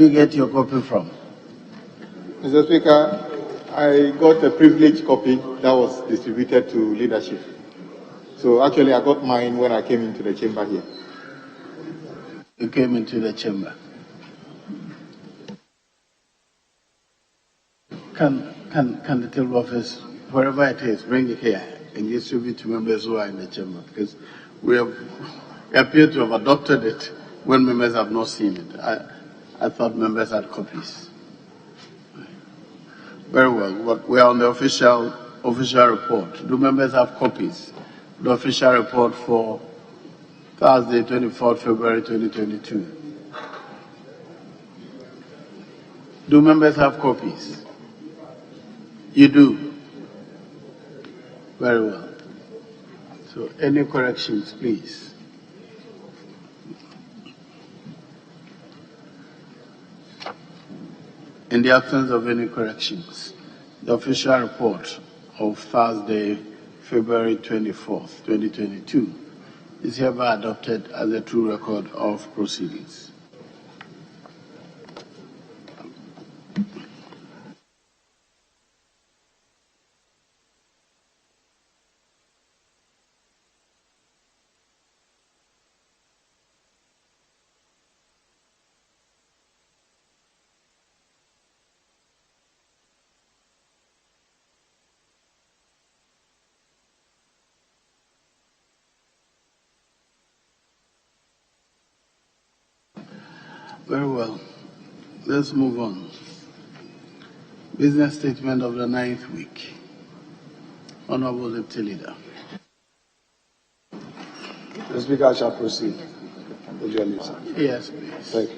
you get your copy from? Mr. Speaker, I got a privileged copy that was distributed to leadership. So actually, I got mine when I came into the chamber here. You came into the chamber. Can the table office, wherever it is, bring it here and distribute to members who are in the chamber? Because we appear to have adopted it when members have not seen it. I thought members had copies. Very well. We are on the official report. Do members have copies? The official report for Thursday, 24th February 2022. Do members have copies? You do? Very well. So any corrections, please? In the absence of any corrections, the official report of Thursday, February 24th, 2022 is hereby adopted as a true record of proceedings. Very well. Let's move on. Business statement of the 9th week. Honorable Deputy Leader. The Speaker, I shall proceed. Would you leave, sir? Yes, please. Thank you.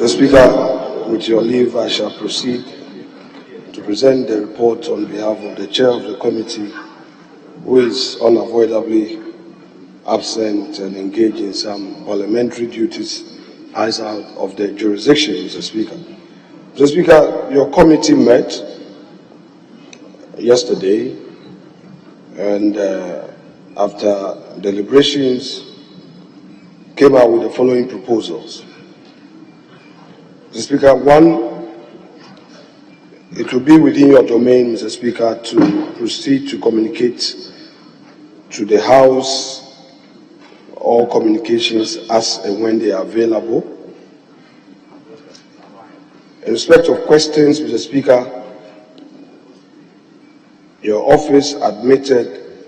Mr. Speaker, with your leave, I shall proceed to present the report on behalf of the chair of the committee, who is unavoidably absent and engaged in some parliamentary duties outside of the jurisdiction, Mr. Speaker. Mr. Speaker, your committee met yesterday and after deliberations came out with the following proposals. Mr. Speaker, one, it will be within your domain, Mr. Speaker, to proceed to communicate to the House all communications as and when they are available. In respect of questions, Mr. Speaker, your office admitted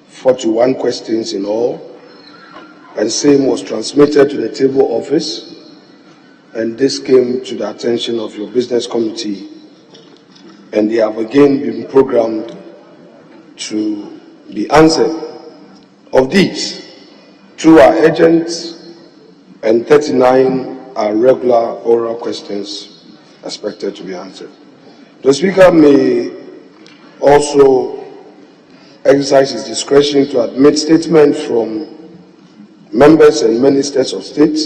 41 questions in all, and same was transmitted to the table office. And this came to the attention of your business committee, and they have again been programmed to be answered. Of these, 2 are urgent and 39 are regular oral questions expected to be answered. The Speaker may also exercise his discretion to admit statements from members and ministers of state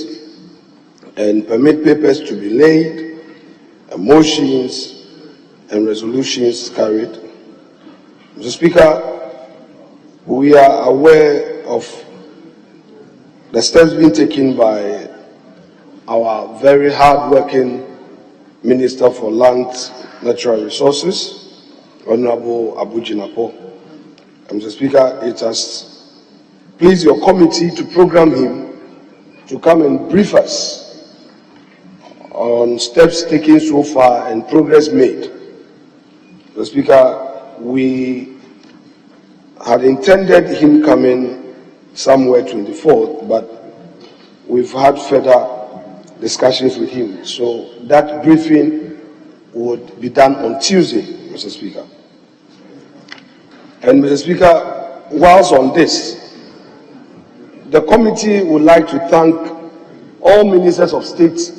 and permit papers to be laid, and motions and resolutions carried. Mr. Speaker, we are aware of the steps being taken by our very hard-working Minister for Land, Natural Resources, Honorable Abujinapo. Mr. Speaker, it has pleased your committee to program him to come and brief us on steps taken so far and progress made. Mr. Speaker, we had intended him coming somewhere 24th, but we've had further discussions with him. So that briefing would be done on Tuesday, Mr. Speaker. And Mr. Speaker, whilst on this, the committee would like to thank all ministers of state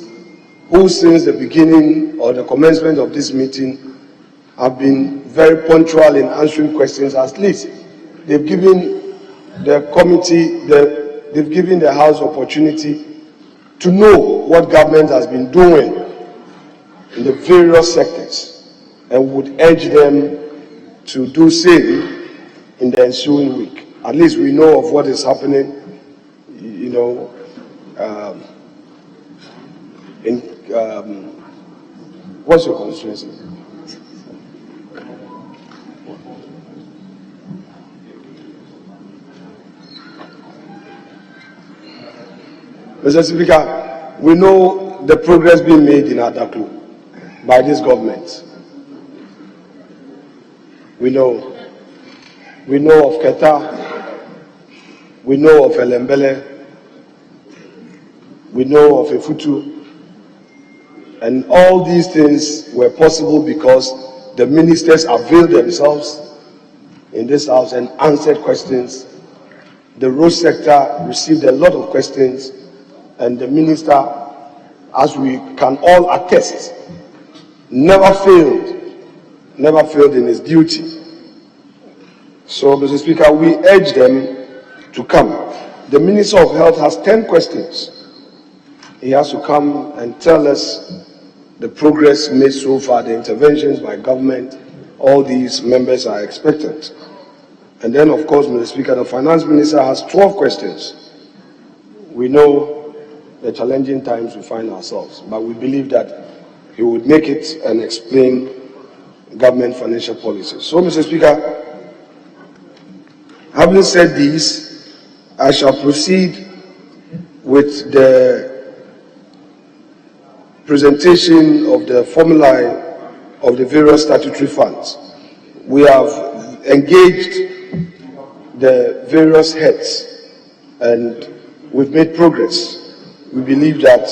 who since the beginning or the commencement of this meeting have been very punctual in answering questions. At least they've given the committee, they've given the House opportunity to know what government has been doing in the various sectors, and would urge them to do same in the ensuing week. At least we know of what is happening, you know, what's your constituency? Mr. Speaker, we know the progress being made in Adaklu by this government. We know of Keta, we know of Elembele, we know of Efutu, and all these things were possible because the ministers availed themselves in this house and answered questions. The road sector received a lot of questions, and the minister, as we can all attest, never failed in his duty. So, Mr. Speaker, we urge them to come. The Minister of Health has 10 questions. He has to come and tell us the progress made so far, the interventions by government. All these members are expectant. And then, of course, Mr. Speaker, the Finance Minister has 12 questions. We know the challenging times we find ourselves, but we believe that he would make it and explain government financial policies. So, Mr. Speaker, having said this, I shall proceed with the presentation of the formulae of the various statutory funds. We have engaged the various heads and we've made progress. We believe that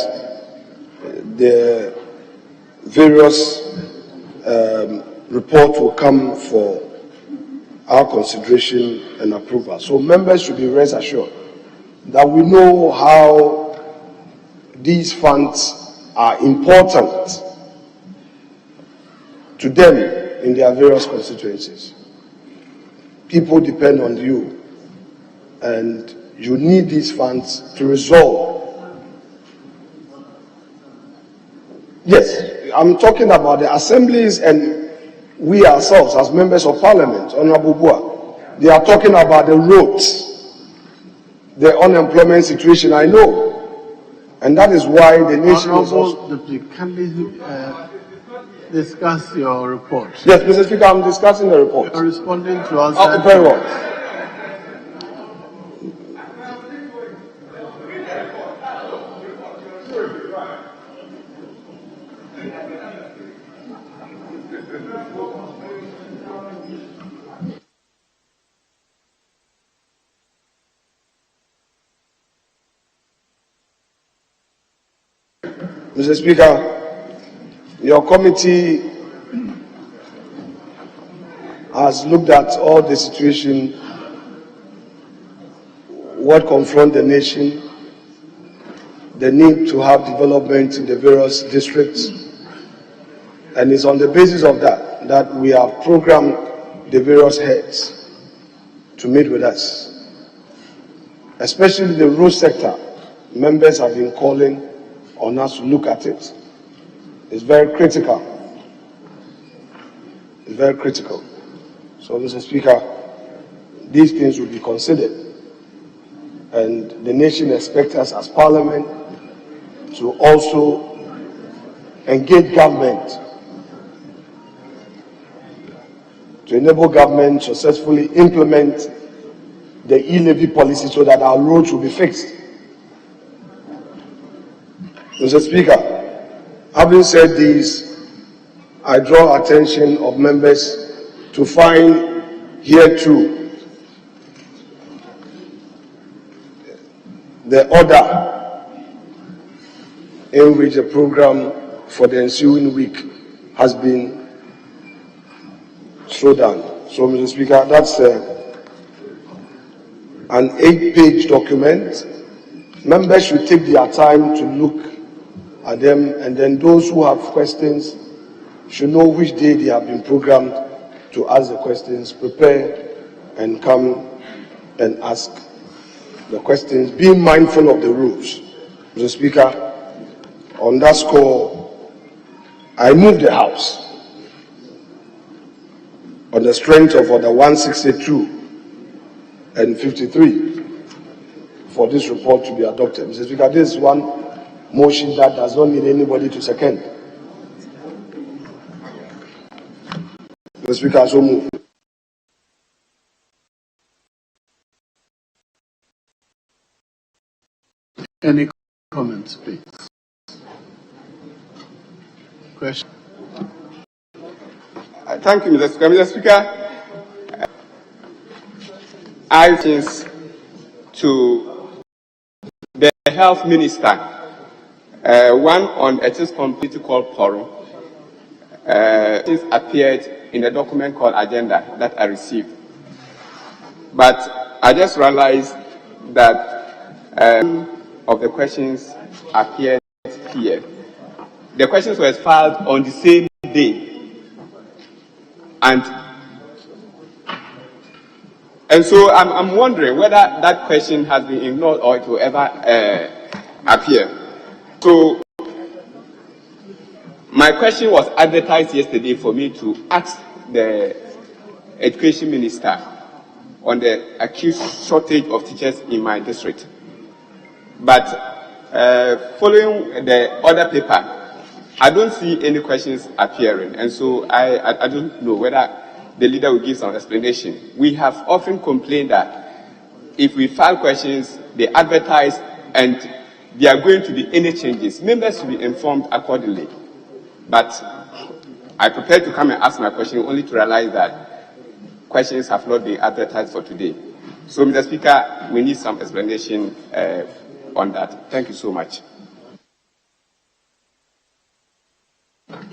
the various reports will come for our consideration and approval. So members should be rest assured that we know how these funds are important to them in their various constituencies. People depend on you, and you need these funds to resolve. Yes, I'm talking about the assemblies and we ourselves as members of parliament, Honorable Bua. They are talking about the roads, the unemployment situation, I know. And that is why the nation is also... Can we discuss your report? Yes, Mr. Speaker, I'm discussing the report. You're responding to us. Oh, very well. Mr. Speaker, your committee has looked at all the situation, what confronts the nation, the need to have development in the various districts, and it's on the basis of that we have programmed the various heads to meet with us. Especially the road sector, members have been calling on us to look at it. It's very critical. It's very critical. So, Mr. Speaker, these things will be considered. And the nation expects us as Parliament to also engage government to enable government to successfully implement the E-levy policy so that our roads will be fixed. Mr. Speaker, having said this, I draw attention of members to find here too the order in which the program for the ensuing week has been slowed down. So, Mr. Speaker, that's an 8-page document. Members should take their time to look at them, and then those who have questions should know which day they have been programmed to ask the questions, prepare and come and ask the questions, being mindful of the rules. Mr. Speaker, on that score, I moved the House on the strength of Order 162 and 53 for this report to be adopted. Mr. Speaker, this is one motion that does not need anybody to second. Mr. Speaker, I so move. Any comments, please? Question? Thank you, Mr. Speaker. Mr. Speaker, I think to the Health Minister, one on ethics committee called Quorum, this appeared in a document called Agenda that I received. But I just realized that of the questions appeared here. The questions were filed on the same day. And so I'm wondering whether that question has been ignored or it will ever appear. So my question was advertised yesterday for me to ask the Education Minister on the accused shortage of teachers in my district. But following the other paper, I don't see any questions appearing, and so I don't know whether the leader will give some explanation. We have often complained that if we file questions, they advertise, and there are going to be any changes. Members will be informed accordingly. But I prepared to come and ask my question only to realize that questions have not been advertised for today. So, Mr. Speaker, we need some explanation on that. Thank you so much.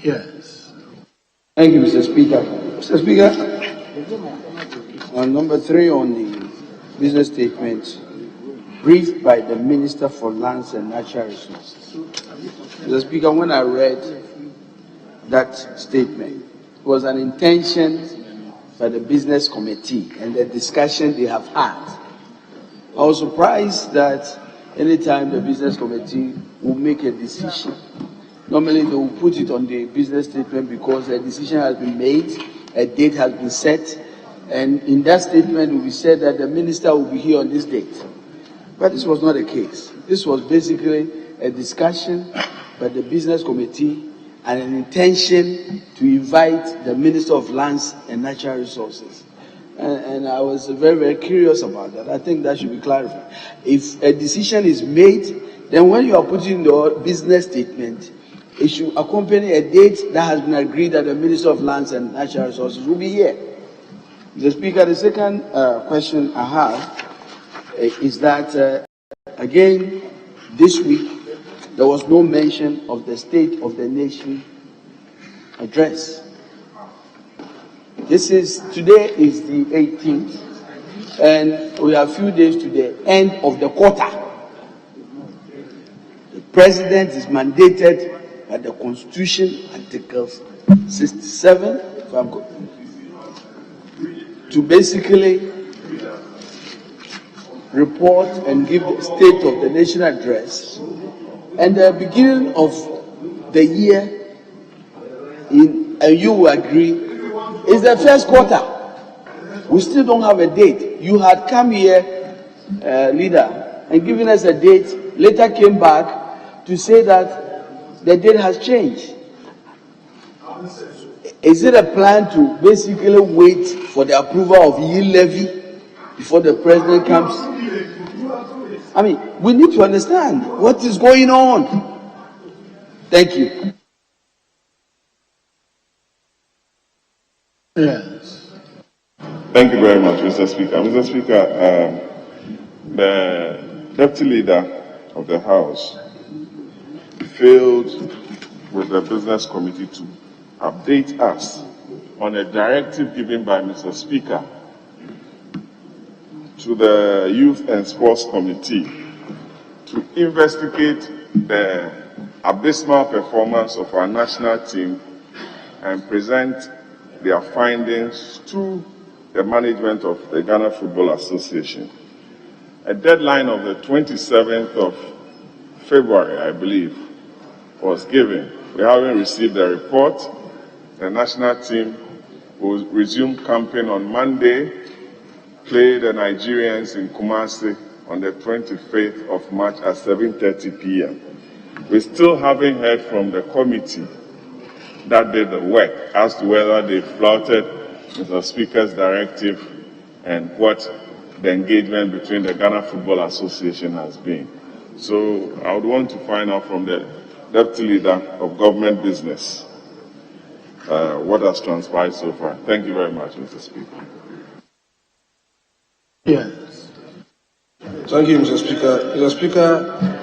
Yes. Thank you, Mr. Speaker. Mr. Speaker, on number 3 on the business statement, briefed by the Minister for Lands and Natural Resources. Mr. Speaker, when I read that statement, it was an intention by the business committee and the discussion they have had. I was surprised that anytime the business committee will make a decision, normally they will put it on the business statement because a decision has been made, a date has been set, and in that statement it will be said that the minister will be here on this date. But this was not the case. This was basically a discussion by the business committee and an intention to invite the Minister of Lands and Natural Resources. And I was very, very curious about that. I think that should be clarified. If a decision is made, then when you are putting the business statement, it should accompany a date that has been agreed that the Minister of Lands and Natural Resources will be here. Mr. Speaker, the second question I have is that, again, this week, there was no mention of the State of the Nation address. Today is the 18th, and we have a few days to the end of the quarter. The President is mandated by the Constitution, Article 67, to basically report and give the State of the Nation address. And the beginning of the year, and you will agree, is the first quarter. We still don't have a date. You had come here, leader, and given us a date, later came back to say that the date has changed. Is it a plan to basically wait for the approval of E-levy before the president comes? I mean, we need to understand what is going on. Thank you. Yes. Thank you very much, Mr. Speaker. Mr. Speaker, the Deputy Leader of the House failed with the Business Committee to update us on a directive given by Mr. Speaker to the Youth and Sports Committee to investigate the abysmal performance of our national team and present their findings to the management of the Ghana Football Association. A deadline of the 27th of February, I believe, was given. We haven't received the report. The national team will resume camping on Monday, play the Nigerians in Kumasi on the 25th of March at 7:30 p.m. We still haven't heard from the committee that did the work as to whether they flouted Mr. Speaker's directive and what the engagement between the Ghana Football Association has been. So I would want to find out from the Deputy Leader of Government Business what has transpired so far. Thank you very much, Mr. Speaker. Yes. Thank you, Mr. Speaker. Mr. Speaker,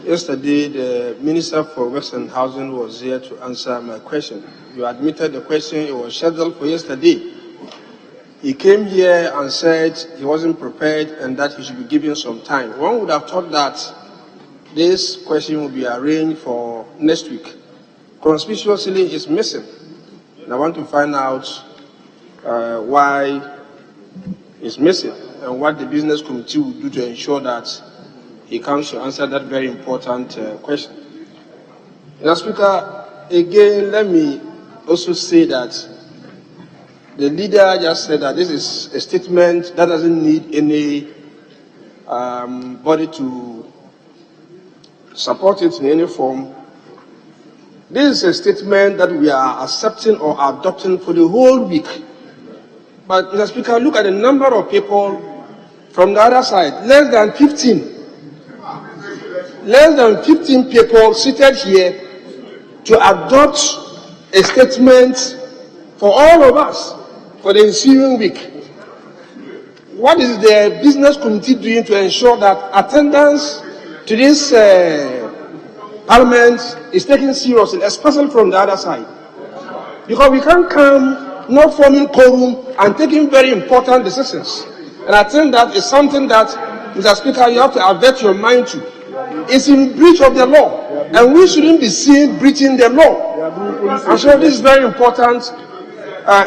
yesterday the Minister for Works and Housing was here to answer my question. You admitted the question, it was scheduled for yesterday. He came here and said he wasn't prepared and that he should be given some time. One would have thought that this question will be arranged for next week. Conspicuously, it's missing. And I want to find out why it's missing and what the business committee will do to ensure that he comes to answer that very important question. Mr. Speaker, again, let me also say that the leader just said that this is a statement that doesn't need any body to support it in any form. This is a statement that we are accepting or adopting for the whole week. But, Mr. Speaker, look at the number of people from the other side, less than 15. Less than 15 people seated here to adopt a statement for all of us for the ensuing week. What is the business committee doing to ensure that attendance to this parliament is taken seriously, especially from the other side? Because we can't come not forming quorum and taking very important decisions. And I think that is something that, Mr. Speaker, you have to avert your mind to. It's in breach of the law, and we shouldn't be seen breaching the law. I'm sure this is very important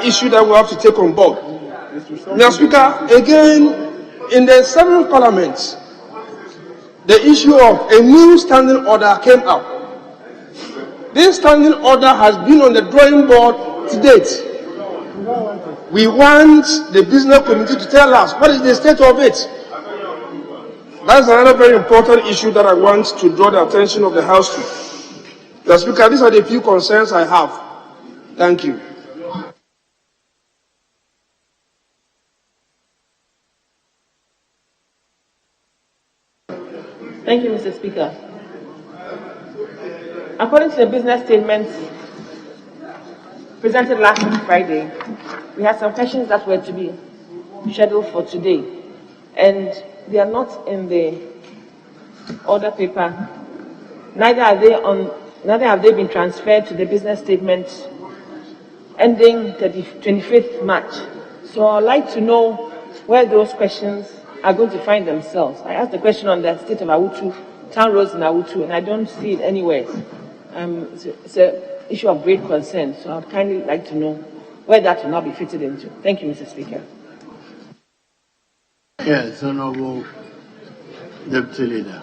issue that we have to take on board. Mr. Speaker, again, in the 7th Parliament, the issue of a new standing order came up. This standing order has been on the drawing board to date. We want the business committee to tell us what is the state of it. That's another very important issue that I want to draw the attention of the House to. Mr. Speaker, these are the few concerns I have. Thank you. Thank you, Mr. Speaker. According to the business statements presented last Friday, we had some questions that were to be scheduled for today, and they are not in the order paper. Neither have they been transferred to the business statement ending the 25th March. So I'd like to know where those questions are going to find themselves. I asked the question on the state of Awutu, town roads in Awutu, and I don't see it anywhere. It's an issue of great concern, so I'd kindly like to know where that will now be fitted into. Thank you, Mr. Speaker. Yes, Honorable Deputy Leader.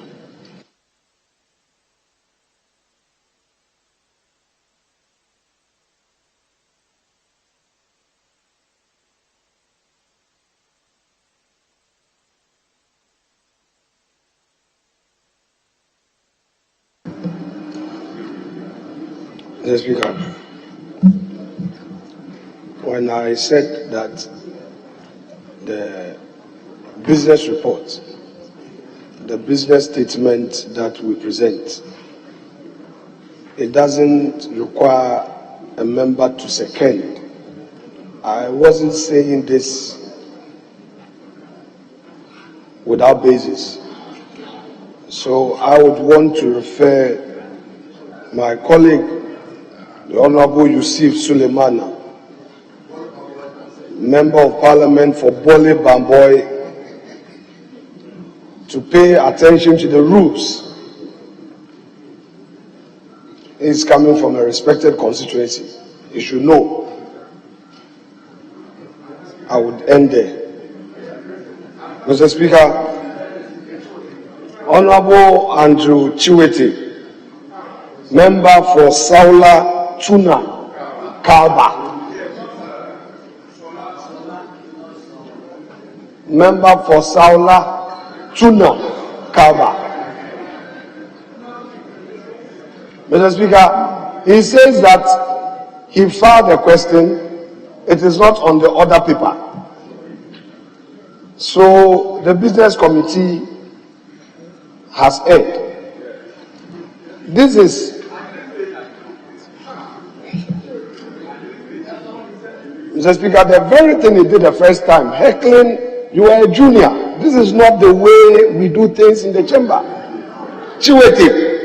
Mr. Speaker, when I said that the business report, the business statement that we present, it doesn't require a member to second. I wasn't saying this without basis. So I would want to refer my colleague, the Honorable Yusuf Suleimana, Member of Parliament for Bole Bamboy, to pay attention to the rules. He's coming from a respected constituency. He should know I would end there. Mr. Speaker, Honorable Andrew Chiwete, member for Saula Tuna Kalba. Member for Saula Tuna Kalba. Mr. Speaker, he says that he filed a question, it is not on the order paper. So the business committee has erred. This is, Mr. Speaker, the very thing he did the first time, heckling, you are a junior. This is not the way we do things in the chamber. Chiwete.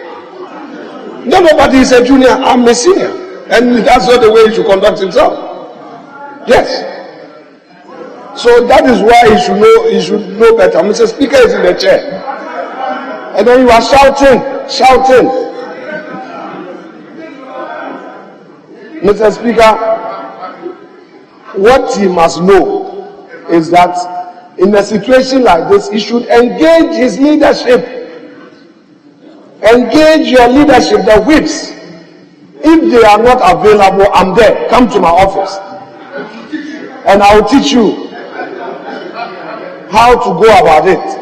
No, nobody is a junior, I'm a senior. And that's not the way he should conduct himself. Yes. So that is why he should know better. Mr. Speaker is in the chair. And then you are shouting. Mr. Speaker, what he must know is that in a situation like this, he should engage his leadership. Engage your leadership, the whips. If they are not available, I'm there. Come to my office. And I will teach you how to go about it.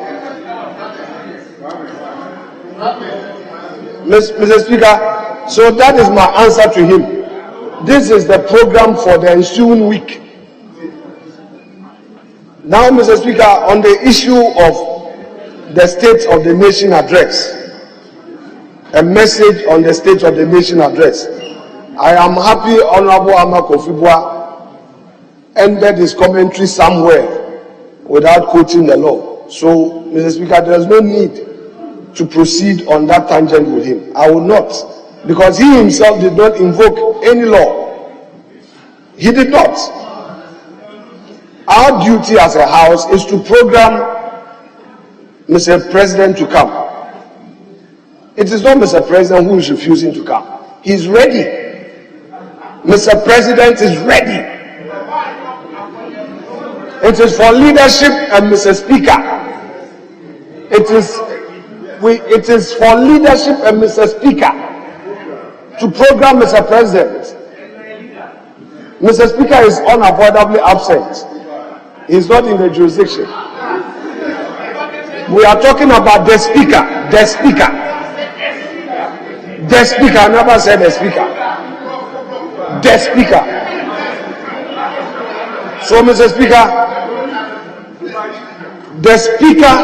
Mr. Speaker, so that is my answer to him. This is the program for the ensuing week. Now, Mr. Speaker, on the issue of the State of the Nation address, a message on the State of the Nation address. I am happy Honorable Ama Kofi-Boah ended his commentary somewhere without quoting the law. So, Mr. Speaker, there is no need to proceed on that tangent with him. I will not, because he himself did not invoke any law. He did not. Our duty as a house is to program Mr. President to come. It is not Mr. President who is refusing to come. He is ready. Mr. President is ready. It is for leadership and Mr. Speaker. It is for leadership and Mr. Speaker to program Mr. President. Mr. Speaker is unavoidably absent. He is not in the jurisdiction. We are talking about the Speaker. The Speaker. The Speaker, I never said the Speaker. The Speaker. So, Mr. Speaker, the Speaker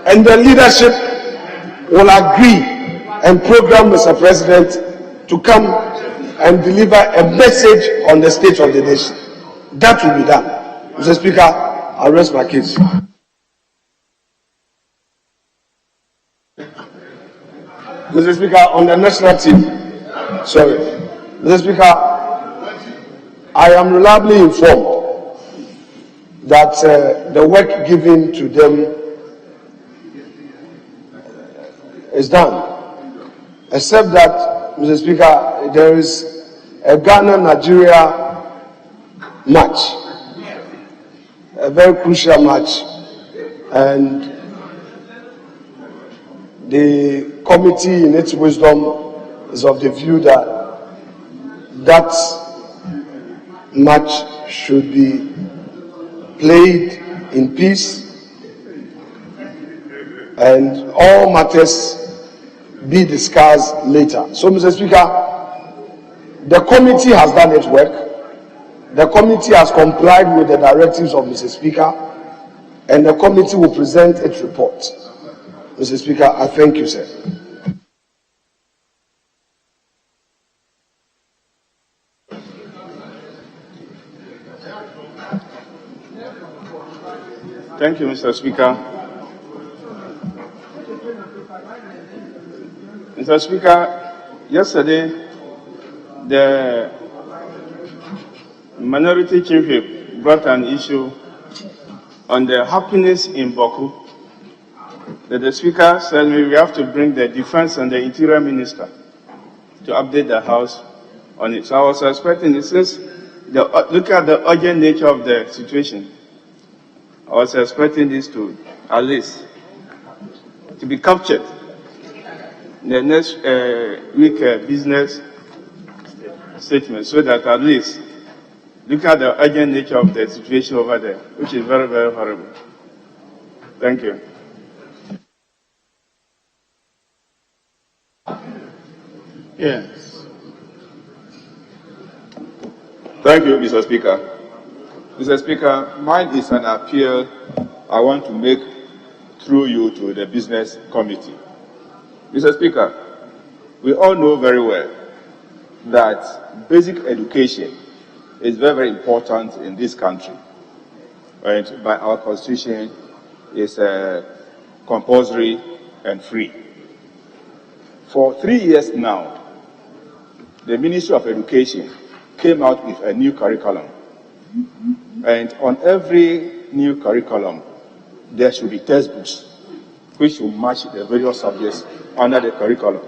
and the leadership will agree and program Mr. President to come and deliver a message on the state of the nation. That will be done. Mr. Speaker, I rest my case. Mr. Speaker, on the national team, sorry. Mr. Speaker, I am reliably informed that the work given to them is done. Except that, Mr. Speaker, there is a Ghana-Nigeria match, a very crucial match, and the committee in its wisdom is of the view that that match should be played in peace and all matters be discussed later. So, Mr. Speaker, the committee has done its work. The committee has complied with the directives of Mr. Speaker, and the committee will present its report. Mr. Speaker, I thank you, sir. Thank you, Mr. Speaker. Mr. Speaker, yesterday, the minority chief whip brought an issue on the happiness in Boku. That the Speaker said we have to bring the Defense and the Interior Minister to update the House on it. So I was expecting it since look at the urgent nature of the situation. I was expecting this to at least to be captured in the next week business statement, so that at least look at the urgent nature of the situation over there, which is very, very horrible. Thank you. Yes. Thank you, Mr. Speaker. Mr. Speaker, mine is an appeal I want to make through you to the Business Committee. Mr. Speaker, we all know very well that basic education is very, very important in this country. And by our Constitution, it's compulsory and free. For 3 years now, the Ministry of Education came out with a new curriculum. And on every new curriculum, there should be textbooks which will match the various subjects under the curriculum.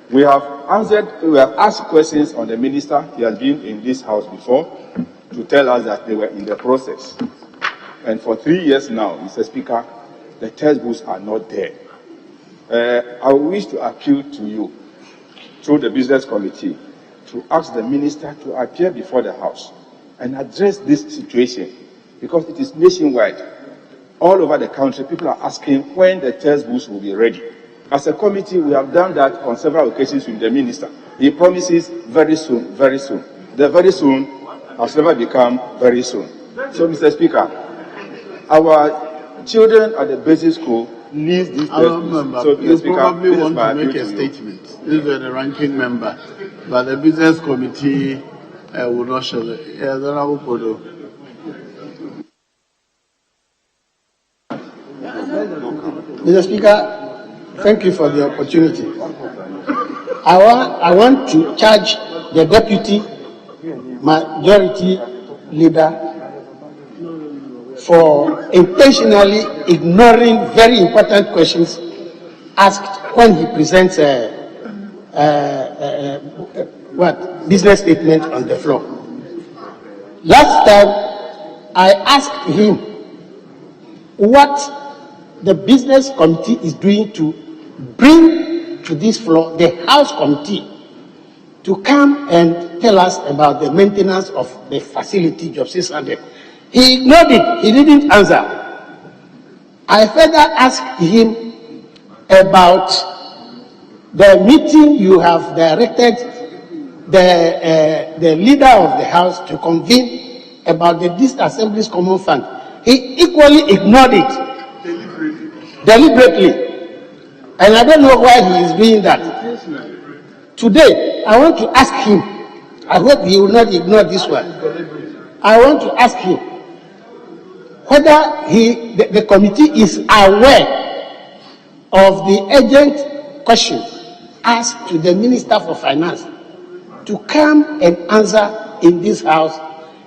We have asked questions on the minister. He has been in this house before to tell us that they were in the process. And for 3 years now, Mr. Speaker, the textbooks are not there. I wish to appeal to you through the Business Committee to ask the minister to appear before the House and address this situation, because it is nationwide. All over the country, people are asking when the textbooks will be ready. As a committee, we have done that on several occasions with the minister. He promises very soon, very soon. The very soon has never become very soon. So, Mr. Speaker, our children at the basic school need these textbooks. So, you Mr. Speaker, probably this is want my to make appeal a to you. statement. This is the ranking member, but the Business Committee will not show it. Yes, Honorable Podo. Mr. Speaker, thank you for the opportunity. I want to charge the Deputy Majority Leader for intentionally ignoring very important questions asked when he presents business statement on the floor. Last time, I asked him what the Business Committee is doing to bring to this floor the House Committee to come and tell us about the maintenance of the facility, Job 600. He ignored it. He didn't answer. I further asked him about the meeting you have directed the leader of the House to convene about the Disassembly's Common Fund. He equally ignored it. Deliberately. And I don't know why he is doing that. Today, I want to ask him, I hope he will not ignore this one. I want to ask him whether the committee is aware of the urgent question asked to the Minister for Finance to come and answer in this House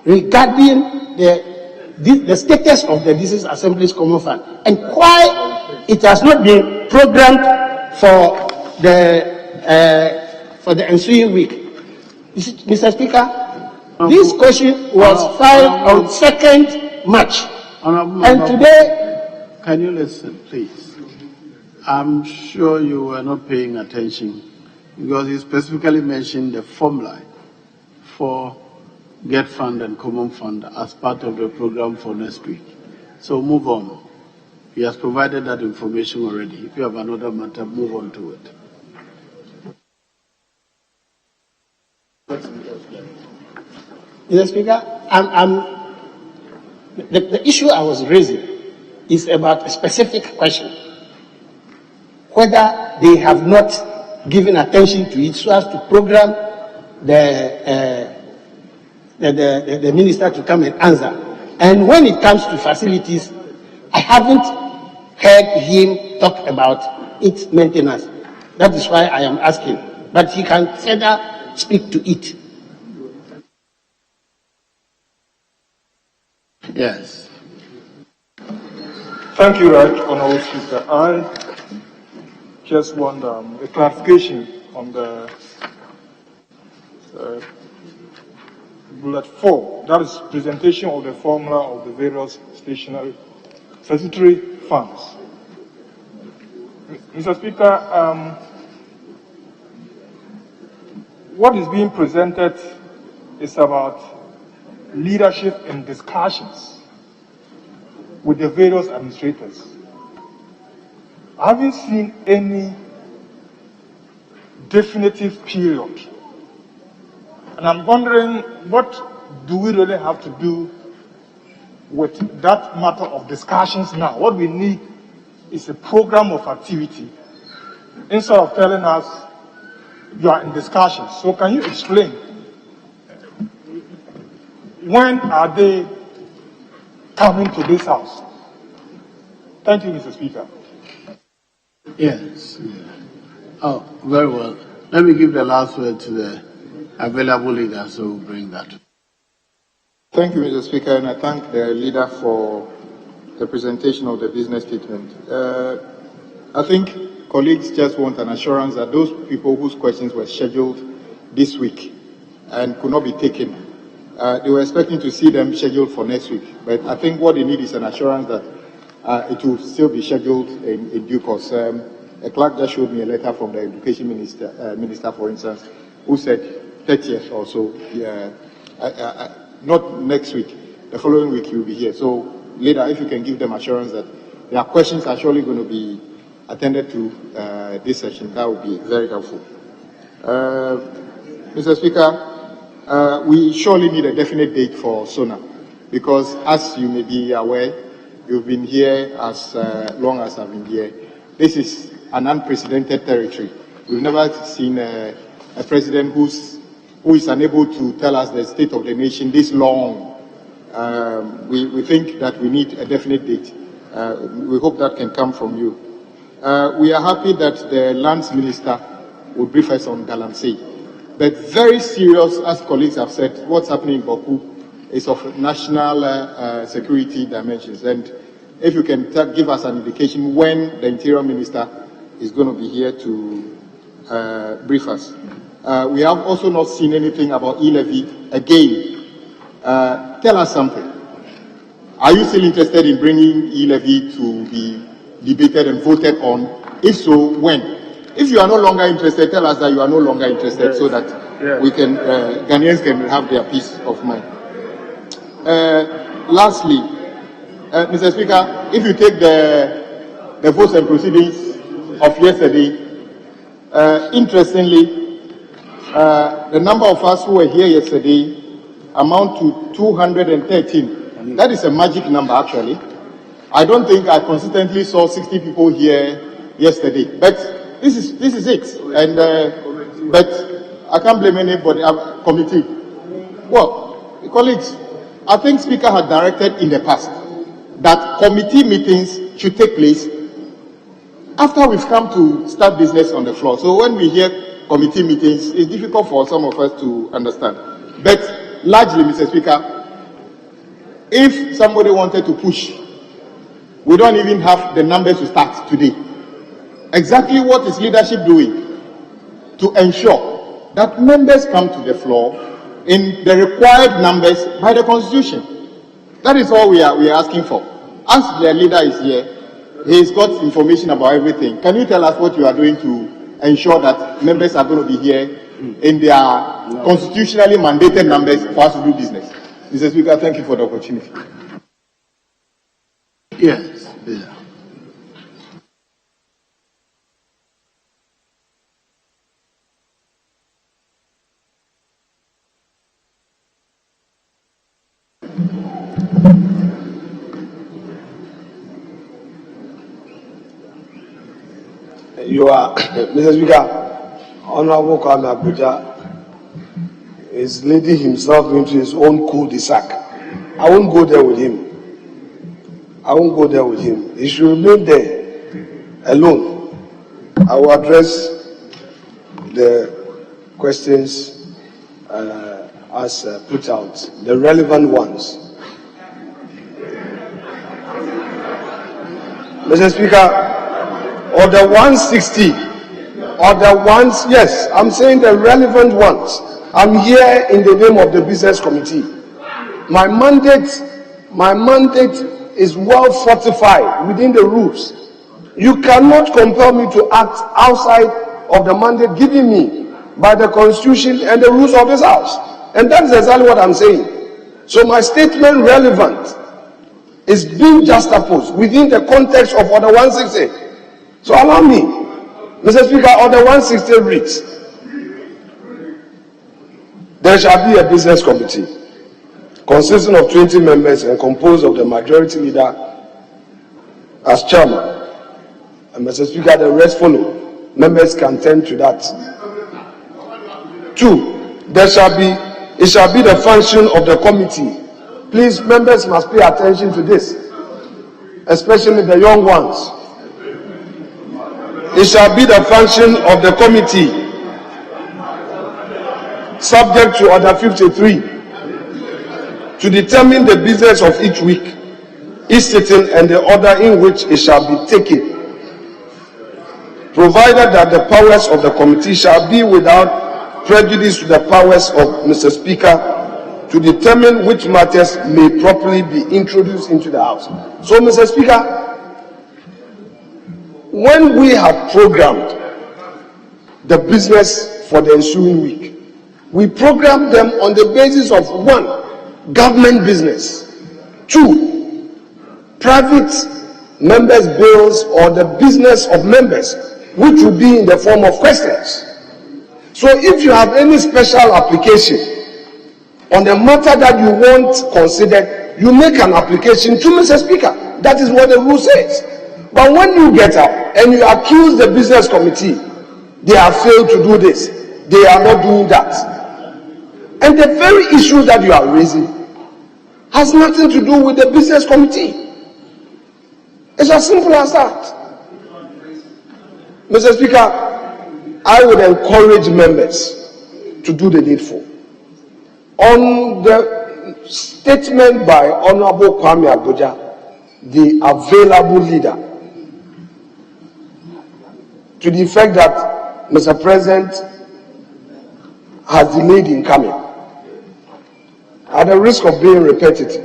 regarding the status of the Disassembly's Common Fund and why it has not been programmed for the ensuing week. Mr. Speaker, this question was filed on 2nd March. And today... Can you listen, please? I'm sure you were not paying attention because he specifically mentioned the formula for Get Fund and Common Fund as part of the program for next week. So move on. He has provided that information already. If you have another matter, move on to it. Mr. Speaker, the issue I was raising is about a specific question. Whether they have not given attention to it so as to program the minister to come and answer. And when it comes to facilities, I haven't heard him talk about its maintenance. That is why I am asking. But he can further speak to it. Yes. Thank you, Right Honorable Speaker. I just want a clarification on the bullet 4, that is presentation of the formula of the various statutory funds. Mr. Speaker, what is being presented is about leadership and discussions with the various administrators. I haven't seen any definitive period. And I'm wondering, what do we really have to do with that matter of discussions now? What we need is a program of activity instead of telling us you are in discussions. So can you explain, when are they coming to this house? Thank you, Mr. Speaker. Yes. Oh, very well. Let me give the last word to the available leader, so we'll bring that. Thank you, Mr. Speaker, and I thank the leader for the presentation of the business statement. I think colleagues just want an assurance that those people whose questions were scheduled this week and could not be taken, they were expecting to see them scheduled for next week. But I think what they need is an assurance that it will still be scheduled in due course. A clerk just showed me a letter from the education minister, for instance, who said 30th or so. Not next week, the following week he will be here. So, later, if you can give them assurance that their questions are surely going to be attended to this session, that would be very helpful. Mr. Speaker, we surely need a definite date for SONA, because as you may be aware, you've been here as long as I've been here. This is an unprecedented territory. We've never seen a president who is unable to tell us the state of the nation this long. We think that we need a definite date. We hope that can come from you. We are happy that the lands minister will brief us on Galamsey. But very serious, as colleagues have said, what's happening in Baku is of national security dimensions. And if you can give us an indication when the Interior Minister is going to be here to brief us. We have also not seen anything about E-levy again. Tell us something. Are you still interested in bringing E-levy to be debated and voted on? If so, when? If you are no longer interested, tell us that you are no longer interested, so that we can, Ghanaians can have their peace of mind. Lastly, Mr. Speaker, if you take the votes and proceedings of yesterday, interestingly, the number of us who were here yesterday amount to 213. That is a magic number, actually. I don't think I consistently saw 60 people here yesterday, but this is it. And but I can't blame anybody. Committee. Well, colleagues, I think Speaker had directed in the past that committee meetings should take place after we've come to start business on the floor. So when we hear committee meetings, it's difficult for some of us to understand. But largely, Mr. Speaker, if somebody wanted to push, we don't even have the numbers to start today. Exactly what is leadership doing to ensure that members come to the floor in the required numbers by the Constitution? That is all we are asking for. As the leader is here, he's got information about everything. Can you tell us what you are doing to ensure that members are going to be here in their constitutionally mandated numbers for us to do business? Mr. Speaker, thank you for the opportunity. Yes. Yeah. You are, Mr. Speaker, Honorable Kwame Abuja is leading himself into his own cul-de-sac. I won't go there with him. He should remain there alone. I will address the questions as put out, the relevant ones. Mr. Speaker, Order 160, Order 1, yes, I'm saying the relevant ones. I'm here in the name of the business committee. My mandate is well fortified within the rules. You cannot compel me to act outside of the mandate given me by the Constitution and the rules of this House. And that is exactly what I'm saying. So my statement relevant is being juxtaposed within the context of Order 160. So allow me, Mr. Speaker, Order 160 reads, there shall be a business committee consisting of 20 members and composed of the majority leader as chairman. And Mr. Speaker, the rest follow. Members can tend to that. 2, it shall be the function of the committee. Please, members must pay attention to this, especially the young ones. It shall be the function of the committee, subject to Order 53, to determine the business of each week, each sitting, and the order in which it shall be taken, provided that the powers of the committee shall be without prejudice to the powers of Mr. Speaker to determine which matters may properly be introduced into the House. So, Mr. Speaker, when we have programmed the business for the ensuing week, we program them on the basis of 1, government business, 2, private members' bills or the business of members, which will be in the form of questions. So if you have any special application on the matter that you want considered, you make an application to Mr. Speaker. That is what the rule says. But when you get up and you accuse the business committee, they have failed to do this, they are not doing that. And the very issue that you are raising has nothing to do with the business committee. It's as simple as that. Mr. Speaker, I would encourage members to do the needful. On the statement by Honorable Kwame Abuja, the available leader, to the effect that Mr. President has delayed in coming, at the risk of being repetitive,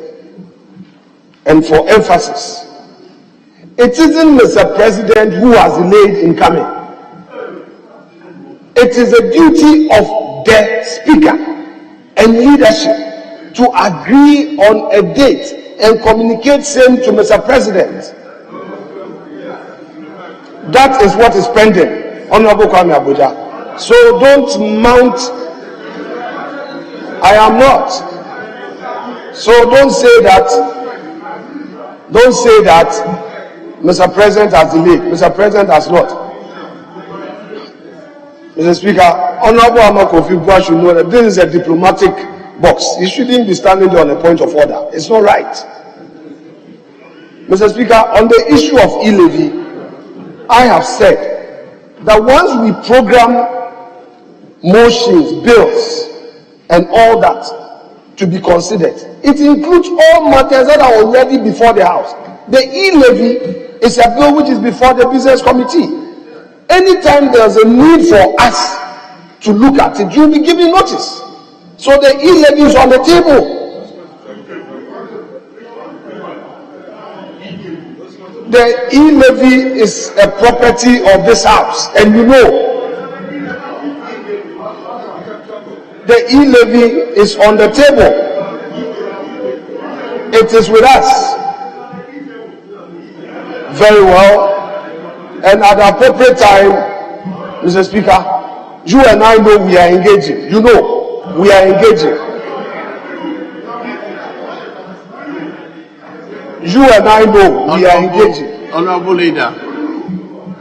and for emphasis, it isn't Mr. President who has delayed in coming. It is the duty of the Speaker and leadership to agree on a date and communicate same to Mr. President. That is what is pending, Honorable Kwame Abuja. So don't mount, I am not. So don't say that Mr. President has delayed. Mr. President has not. Mr. Speaker, Honorable Amakofi Buah should know that this is a diplomatic box. He shouldn't be standing there on a point of order. It's not right. Mr. Speaker, on the issue of E-levy, I have said that once we program motions, bills, and all that to be considered, it includes all matters that are already before the House. The E-levy is a bill which is before the business committee. Anytime there's a need for us to look at it, you'll be given notice. So the E-levy is on the table. The E-levy is a property of this House, and you know, the E-levy is on the table. It is with us. Very well. And at the appropriate time, Mr. Speaker, you and I know we are engaging. You know, we are engaging. You and I know we are engaging. Honorable Leader,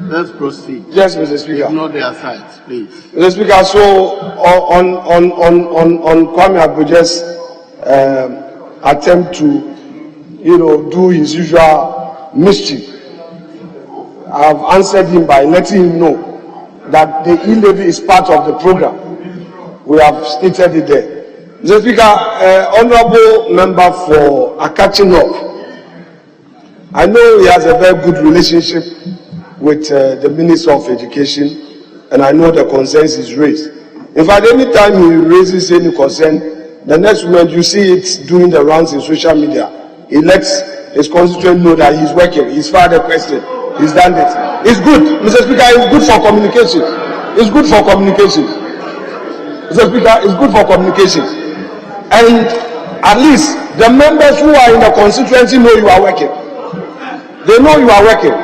let's proceed. Yes, Mr. Speaker. Ignore their sides, please. Mr. Speaker, so on Kwame Abuja's attempt to, do his usual mischief, I have answered him by letting him know that the E-levy is part of the program. We have stated it there. Mr. Speaker, Honorable Member for Akachinok, I know he has a very good relationship with the Minister of Education, and I know the concerns he's raised. In fact, anytime he raises any concern, the next moment you see it doing the rounds in social media. He lets his constituent know that he's working, he's fired a question, he's done it. It's good, Mr. Speaker, it's good for communication. It's good for communication. Mr. Speaker, it's good for communication. And at least the members who are in the constituency know you are working. They know you are working.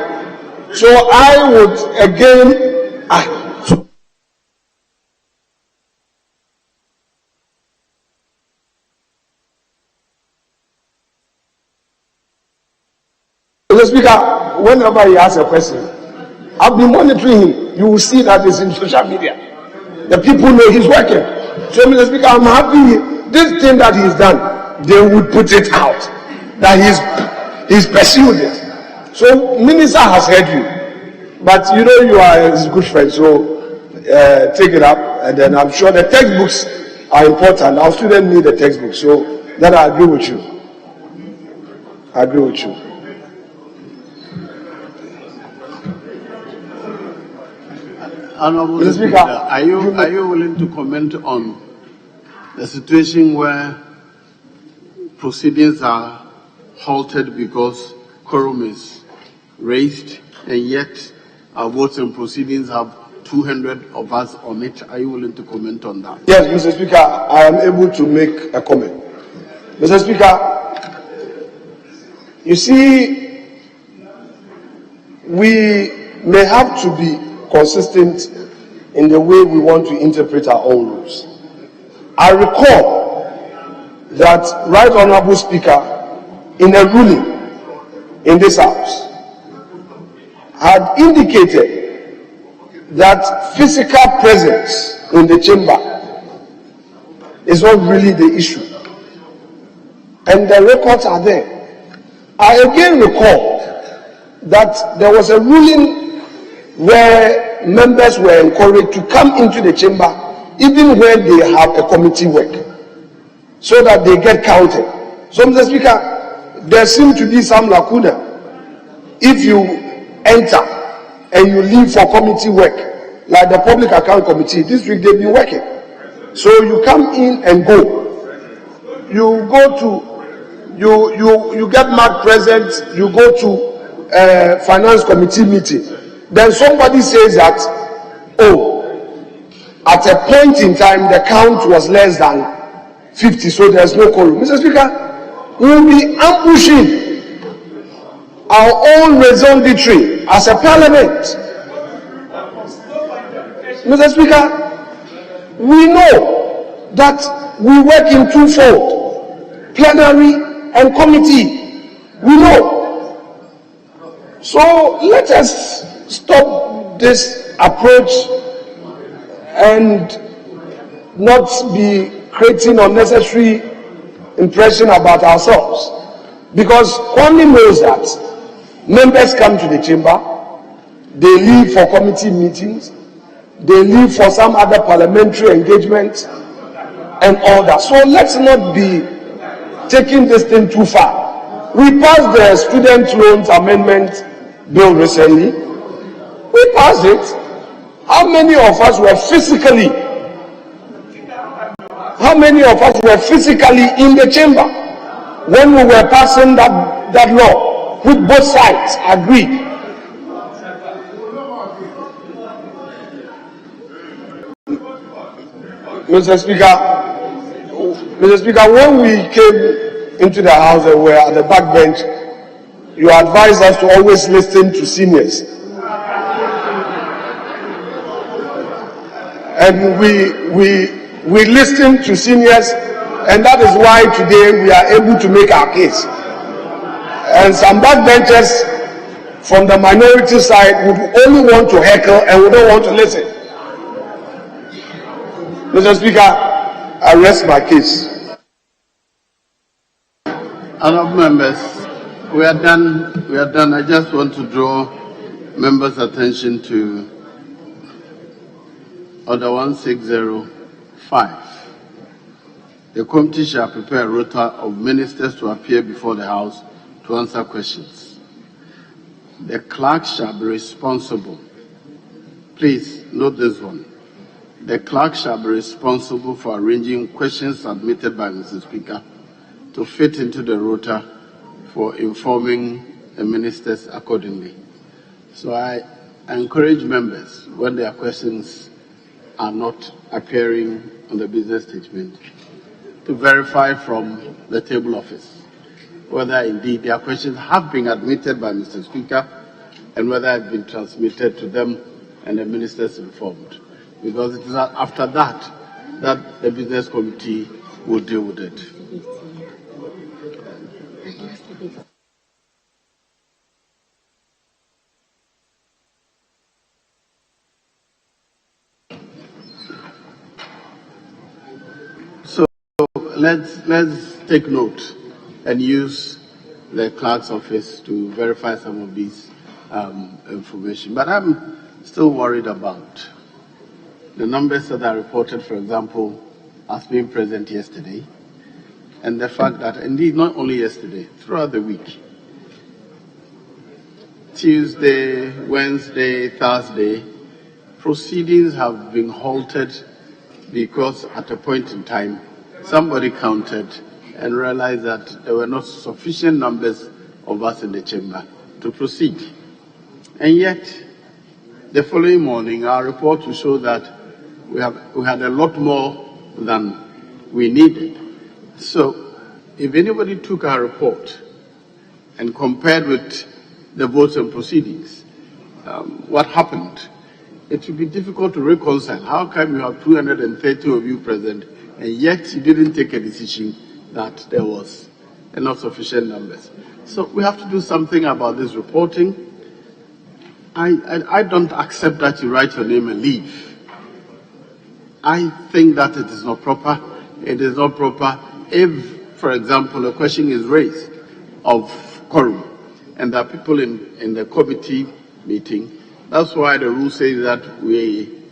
So I would again, Mr. Speaker, whenever he asks a question, I've been monitoring him. You will see that it's in social media. The people know he's working. So, Mr. Speaker, I'm happy this thing that he's done, they would put it out, that he's pursued it. So, Minister has heard you. But you know you are his good friend, so take it up. And then I'm sure the textbooks are important. Our students need the textbooks. So, then I agree with you. I agree with you. Honorable Mr. Speaker, are you willing to comment on the situation where proceedings are halted because quorum is raised, and yet our votes and proceedings have 200 of us on it? Are you willing to comment on that? Yes, Mr. Speaker, I am able to make a comment. Mr. Speaker, you see, we may have to be consistent in the way we want to interpret our own rules. I recall that Right Honorable Speaker, in a ruling in this House, had indicated that physical presence in the chamber is not really the issue. And the records are there. I again recall that there was a ruling where members were encouraged to come into the chamber even when they have a committee work, so that they get counted. So, Mr. Speaker, there seems to be some lacuna. If you enter and you leave for committee work, like the Public Account Committee, this week they've been working. So you come in and go. You go to, you get marked present, you go to Finance Committee meeting. Then somebody says that, oh, at a point in time, the count was less than 50, so there's no quorum. Mr. Speaker, we will be ambushing our own raison d'etre as a parliament. Mr. Speaker, we know that we work in twofold, plenary and committee. We know. So let us stop this approach and not be creating unnecessary impression about ourselves. Because Kwame knows that members come to the chamber, they leave for committee meetings, they leave for some other parliamentary engagement and all that. So let's not be taking this thing too far. We passed the student loans amendment bill recently. We passed it. How many of us were physically in the chamber when we were passing that law, which both sides agreed? Mr. Speaker, when we came into the House and were at the back bench, you advised us to always listen to seniors. And we listened to seniors, and that is why today we are able to make our case. And some backbenchers from the minority side would only want to heckle and would not want to listen. Mr. Speaker, I rest my case. Honourable members, we are done. I just want to draw members' attention to Order 1605. The committee shall prepare a rota of ministers to appear before the House to answer questions. The clerk shall be responsible. Please note this one. the clerk shall be responsible for arranging questions submitted by Mr. Speaker to fit into the rota for informing the ministers accordingly. So I encourage members, when their questions are not appearing on the business statement, to verify from the table office whether indeed their questions have been admitted by Mr. Speaker and whether it has been transmitted to them and the ministers informed. Because it is after that that the business committee will deal with it. So let's take note and use the clerk's office to verify some of these information. But I'm still worried about the numbers that are reported, for example, as being present yesterday, and the fact that indeed not only yesterday, throughout the week, Tuesday, Wednesday, Thursday, proceedings have been halted because at a point in time, somebody counted and realized that there were not sufficient numbers of us in the chamber to proceed. And yet, the following morning, our report will show that we had a lot more than we needed. So, if anybody took our report and compared with the votes and proceedings, what happened, it would be difficult to reconcile. How come you have 230 of you present, and yet you didn't take a decision that there was not sufficient numbers? So we have to do something about this reporting. I don't accept that you write your name and leave. I think that it is not proper. It is not proper if, for example, a question is raised of quorum and there are people in the committee meeting. That's why the rule says that we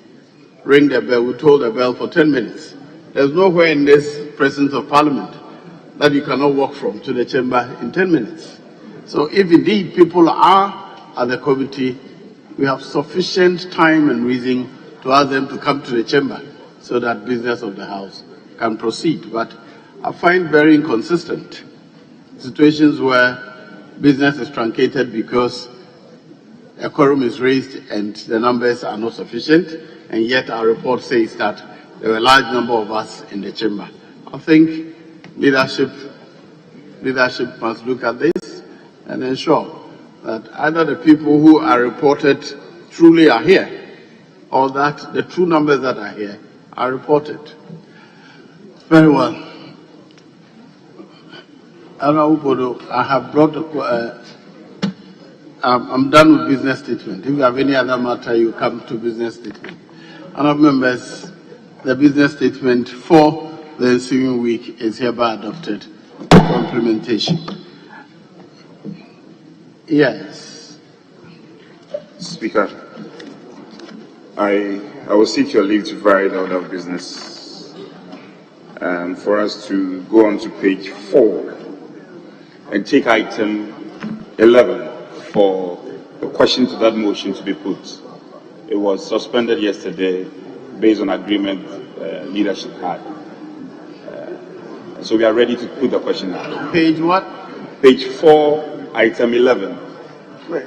ring the bell, we toll the bell for 10 minutes. There's nowhere in this presence of Parliament that you cannot walk from to the chamber in 10 minutes. So if indeed people are at the committee, we have sufficient time and reason to ask them to come to the chamber so that business of the House can proceed. But I find very inconsistent situations where business is truncated because a quorum is raised and the numbers are not sufficient, and yet our report says that there were a large number of us in the chamber. I think leadership must look at this and ensure that either the people who are reported truly are here, or that the true numbers that are here are reported. Very well. I have brought I'm done with business statement. If you have any other matter, you come to business statement. Honourable members, the business statement for the ensuing week is hereby adopted for implementation. Yes. Speaker, I will seek your leave to vary the order of business for us to go on to page 4 and take item 11 for the question to that motion to be put. It was suspended yesterday based on agreement leadership had. So we are ready to put the question now. Page what? Page 4, item 11. Wait,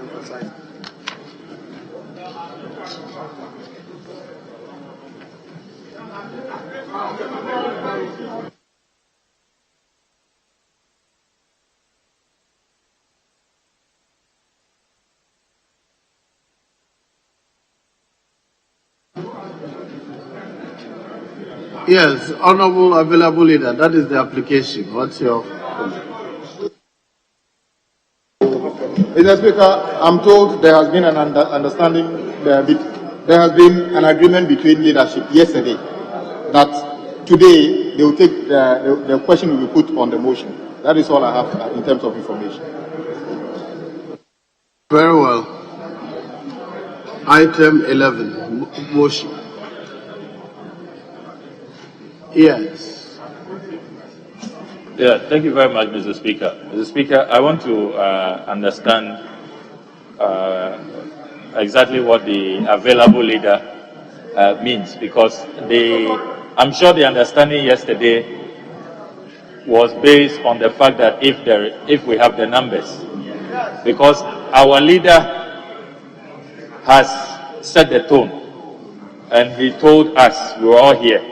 yes, Honourable Available Leader, that is the application. What's your comment? Mr. Speaker, I'm told there has been an understanding, there has been an agreement between leadership yesterday that today they will take the question will be put on the motion. That is all I have in terms of information. Very well. Item 11, motion. Yes. Yeah, thank you very much, Mr. Speaker. Mr. Speaker, I want to understand exactly what the available leader means, because I'm sure the understanding yesterday was based on the fact that if we have the numbers, because our leader has set the tone, and he told us, we were all here,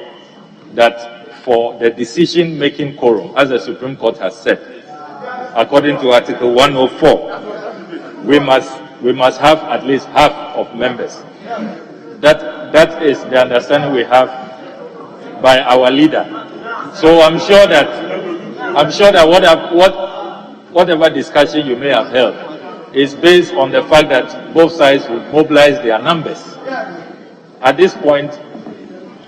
that for the decision-making quorum, as the Supreme Court has said, according to Article 104, we must have at least half of members. That is the understanding we have by our leader. So I'm sure that whatever discussion you may have held is based on the fact that both sides will mobilize their numbers. At this point,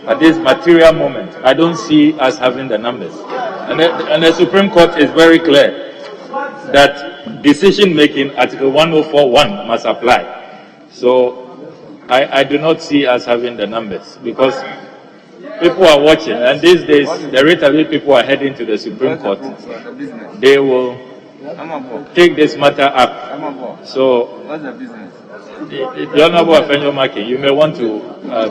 at this material moment, I don't see us having the numbers. And the Supreme Court is very clear that decision-making, Article 104(1) must apply. So I do not see us having the numbers, because people are watching, and these days the rate at which people are heading to the Supreme Court, they will take this matter up. So, what's the business? The Honorable Afenyo Maki, you may want to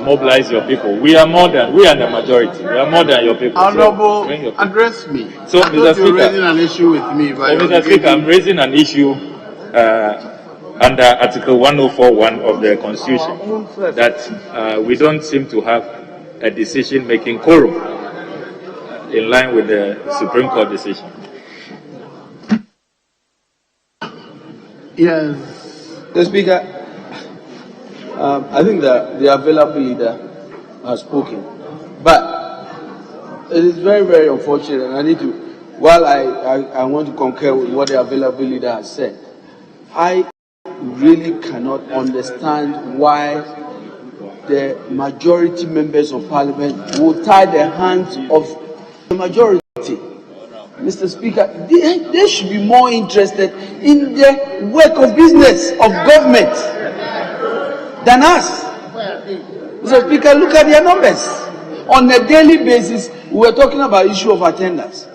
mobilize your people. We are the majority. We are more than your people. Honorable, so address me. So, Mr. Speaker, raising an issue with me. Mr. Speaker, I'm raising an issue under Article 104(1) of the Constitution, that we don't seem to have a decision-making quorum in line with the Supreme Court decision. Yes. The Speaker, I think that the available leader has spoken, but it is very, very unfortunate, and I need to, while I want to concur with what the available leader has said, I really cannot understand why the majority members of Parliament will tie the hands of the majority. Mr. Speaker, they should be more interested in the work of business, of government, than us. Mr. Speaker, look at their numbers. On a daily basis, we were talking about issue of attendance.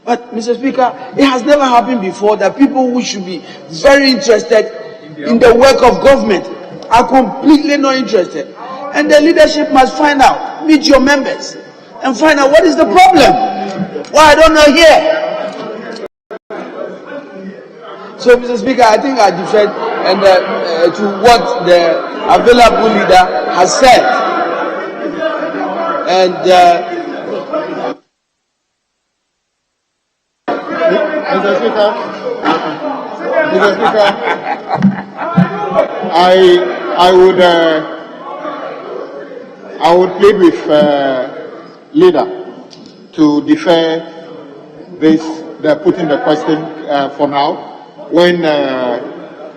But, Mr. Speaker, it has never happened before that people who should be very interested in the work of government are completely not interested. And the leadership must find out, meet your members, and find out what is the problem. Why I don't know here. So, Mr. Speaker, I think I defend to what the available leader has said. And Mr. Speaker, I would plead with leader to defer the putting the question for now. When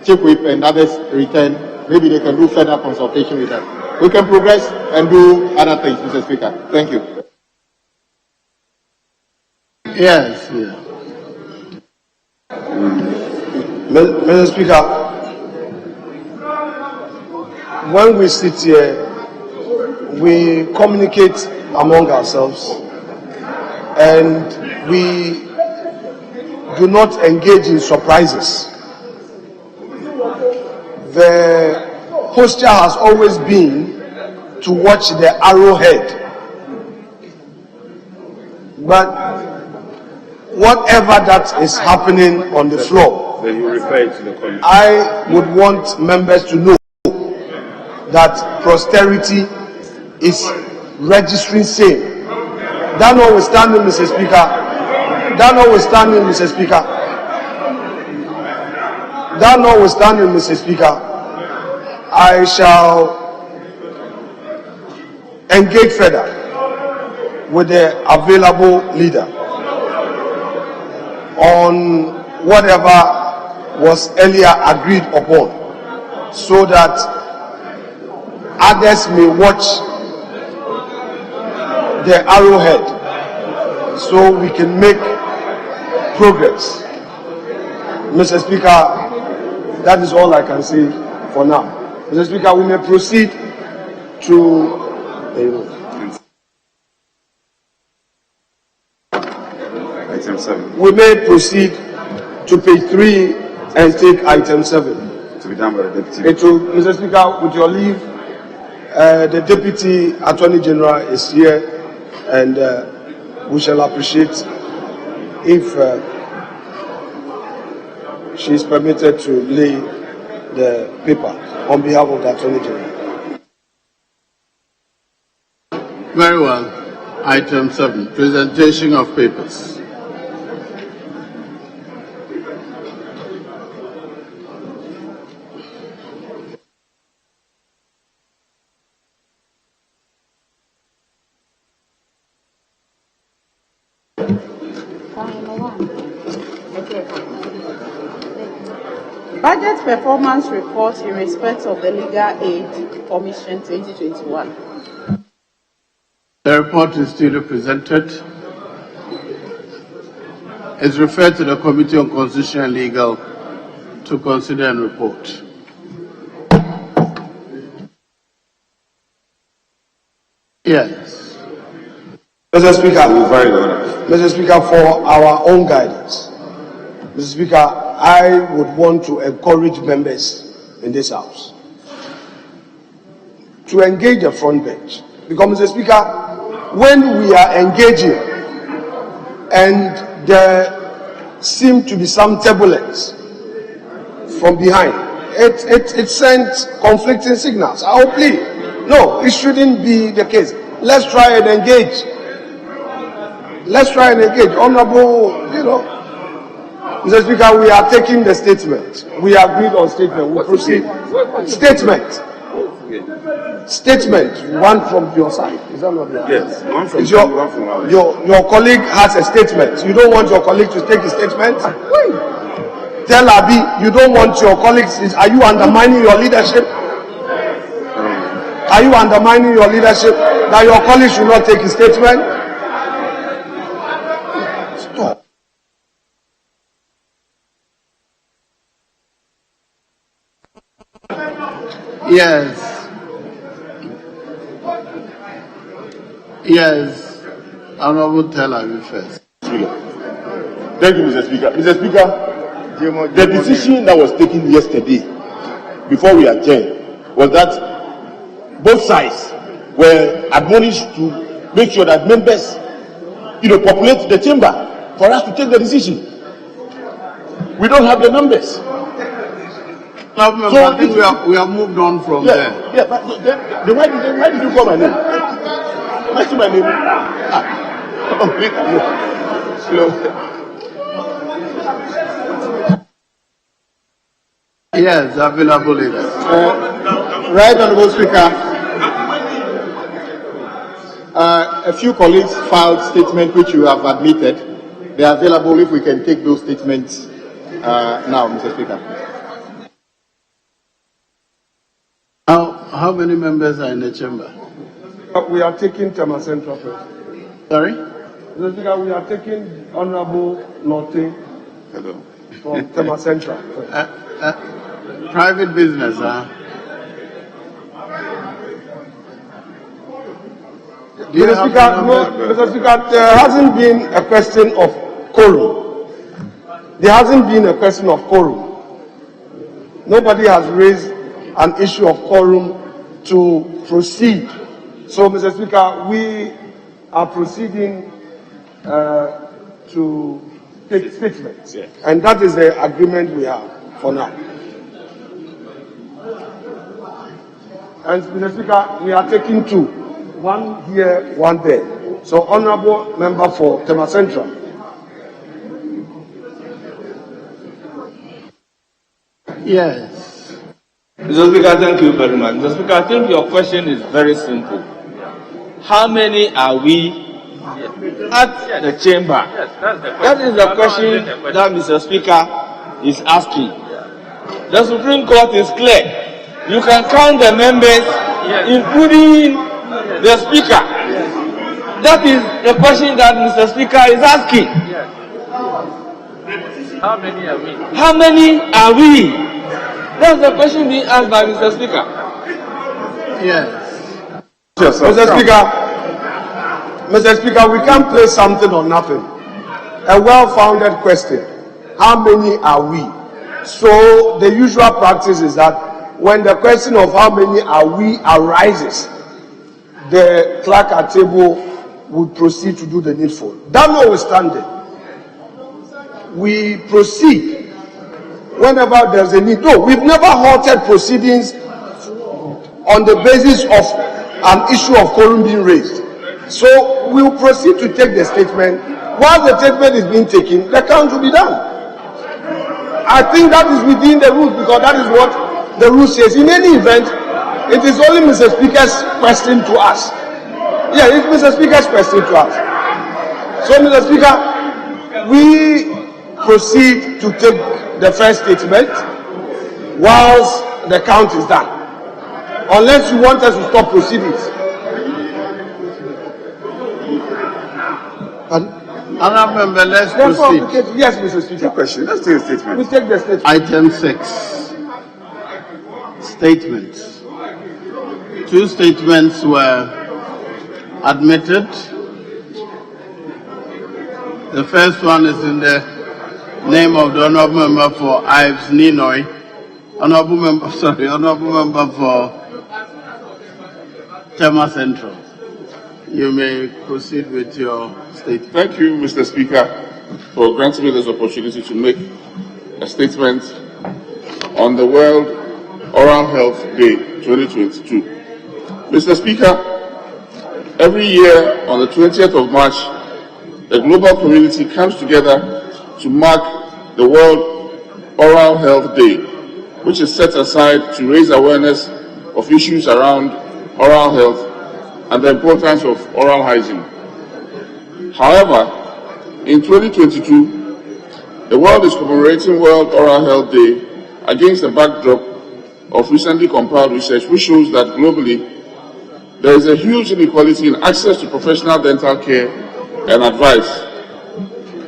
Chief Whip and others return, maybe they can do further consultation with them. We can progress and do other things, Mr. Speaker. Thank you. Yes. Yeah. Mr. Speaker, when we sit here, we communicate among ourselves, and we do not engage in surprises. The posture has always been to watch the arrowhead. But whatever that is happening on the floor, I would want members to know that posterity is registering same. That notwithstanding, Mr. Speaker, I shall engage further with the available leader on whatever was earlier agreed upon, so that others may watch the arrowhead, so we can make progress. Mr. Speaker, that is all I can say for now. Mr. Speaker, we may proceed to item 7. We may proceed to page 3 and take item 7. To be done by the deputy. Mr. Speaker, with your leave, The Deputy Attorney General is here, and we shall appreciate if she is permitted to lay the paper on behalf of the Attorney General. Very well. Item 7, presentation of papers. Budget performance report in respect of the Legal Aid Commission 2021. The report is duly presented. It's referred to the Committee on Constitution and Legal to consider and report. Yes. Mr. Speaker, Mr. Speaker, for our own guidance, Mr. Speaker, I would want to encourage members in this House to engage the front bench. Because, Mr. Speaker, when we are engaging and there seem to be some turbulence from behind, it sends conflicting signals. Our plea, no, it shouldn't be the case. Let's try and engage. Let's try and engage. Honorable, Mr. Speaker, we are taking the statement. We agreed on statement. We proceed. Statement. Statement. One from your side. Is that not right? Yes, one from one from ours. Your colleague has a statement. You don't want your colleague to take a statement? Tell Abi, you don't want your colleagues. Are you undermining your leadership? Are you undermining your leadership that your colleagues should not take a statement? Stop. Yes. Yes. Honorable Teller, you first. Thank you, Mr. Speaker. Mr. Speaker, the decision that was taken yesterday, before we adjourned, was that both sides were admonished to make sure that members, populate the chamber for us to take the decision. We don't have the numbers. So I think we have moved on from there. Yeah, but then why did you call my name? What's my name? Yes, available leaders. Right, Honorable Speaker. A few colleagues filed statements which you have admitted. They are available if we can take those statements now, Mr. Speaker. How many members are in the chamber? We are taking Tema Central first. Sorry? Mr. Speaker, we are taking Honorable Norte from Tema Central. Private business, huh? Mr. Speaker, there hasn't been a question of quorum. There hasn't been a question of quorum. Nobody has raised an issue of quorum to proceed. So, Mr. Speaker, we are proceeding to take statements. Yes. And that is the agreement we have for now. And, Mr. Speaker, we are taking two. One here, one there. So, Honorable Member for Tema Central. Yes. Mr. Speaker, thank you very much. Mr. Speaker, I think your question is very simple. How many are we at the chamber? Yes, that's the question. That is the question that Mr. Speaker is asking. The Supreme Court is clear. You can count the members, including the Speaker. That is the question that Mr. Speaker is asking. How many are we? How many are we? That's the question being asked by Mr. Speaker. Yes. Mr. Speaker, we can't play something or nothing. A well-founded question. How many are we? So the usual practice is that when the question of how many are we arises, the clerk at table would proceed to do the needful. That notwithstanding, we proceed whenever there's a need. No, we've never halted proceedings on the basis of an issue of quorum being raised. So we'll proceed to take the statement. While the statement is being taken, the count will be done. I think that is within the rules, because that is what the rule says. In any event, it is only Mr. Speaker's question to us. Yeah, it's Mr. Speaker's question to us. So, Mr. Speaker, we proceed to take the first statement whilst the count is done. Unless you want us to stop proceedings. Honourable Member, let's proceed. Yes, Mr. Speaker. Question. Let's take a statement. We take the statement. Item 6. Statements. 2 statements were admitted. The first one is in the name of the Honourable Member for Ives Ninoy. Honourable Member for Tema Central. You may proceed with your statement. Thank you, Mr. Speaker, for granting me this opportunity to make a statement on the World Oral Health Day 2022. Mr. Speaker, every year on the 20th of March, the global community comes together to mark the World Oral Health Day, which is set aside to raise awareness of issues around oral health and the importance of oral hygiene. However, in 2022, the world is commemorating World Oral Health Day against the backdrop of recently compiled research which shows that globally there is a huge inequality in access to professional dental care and advice.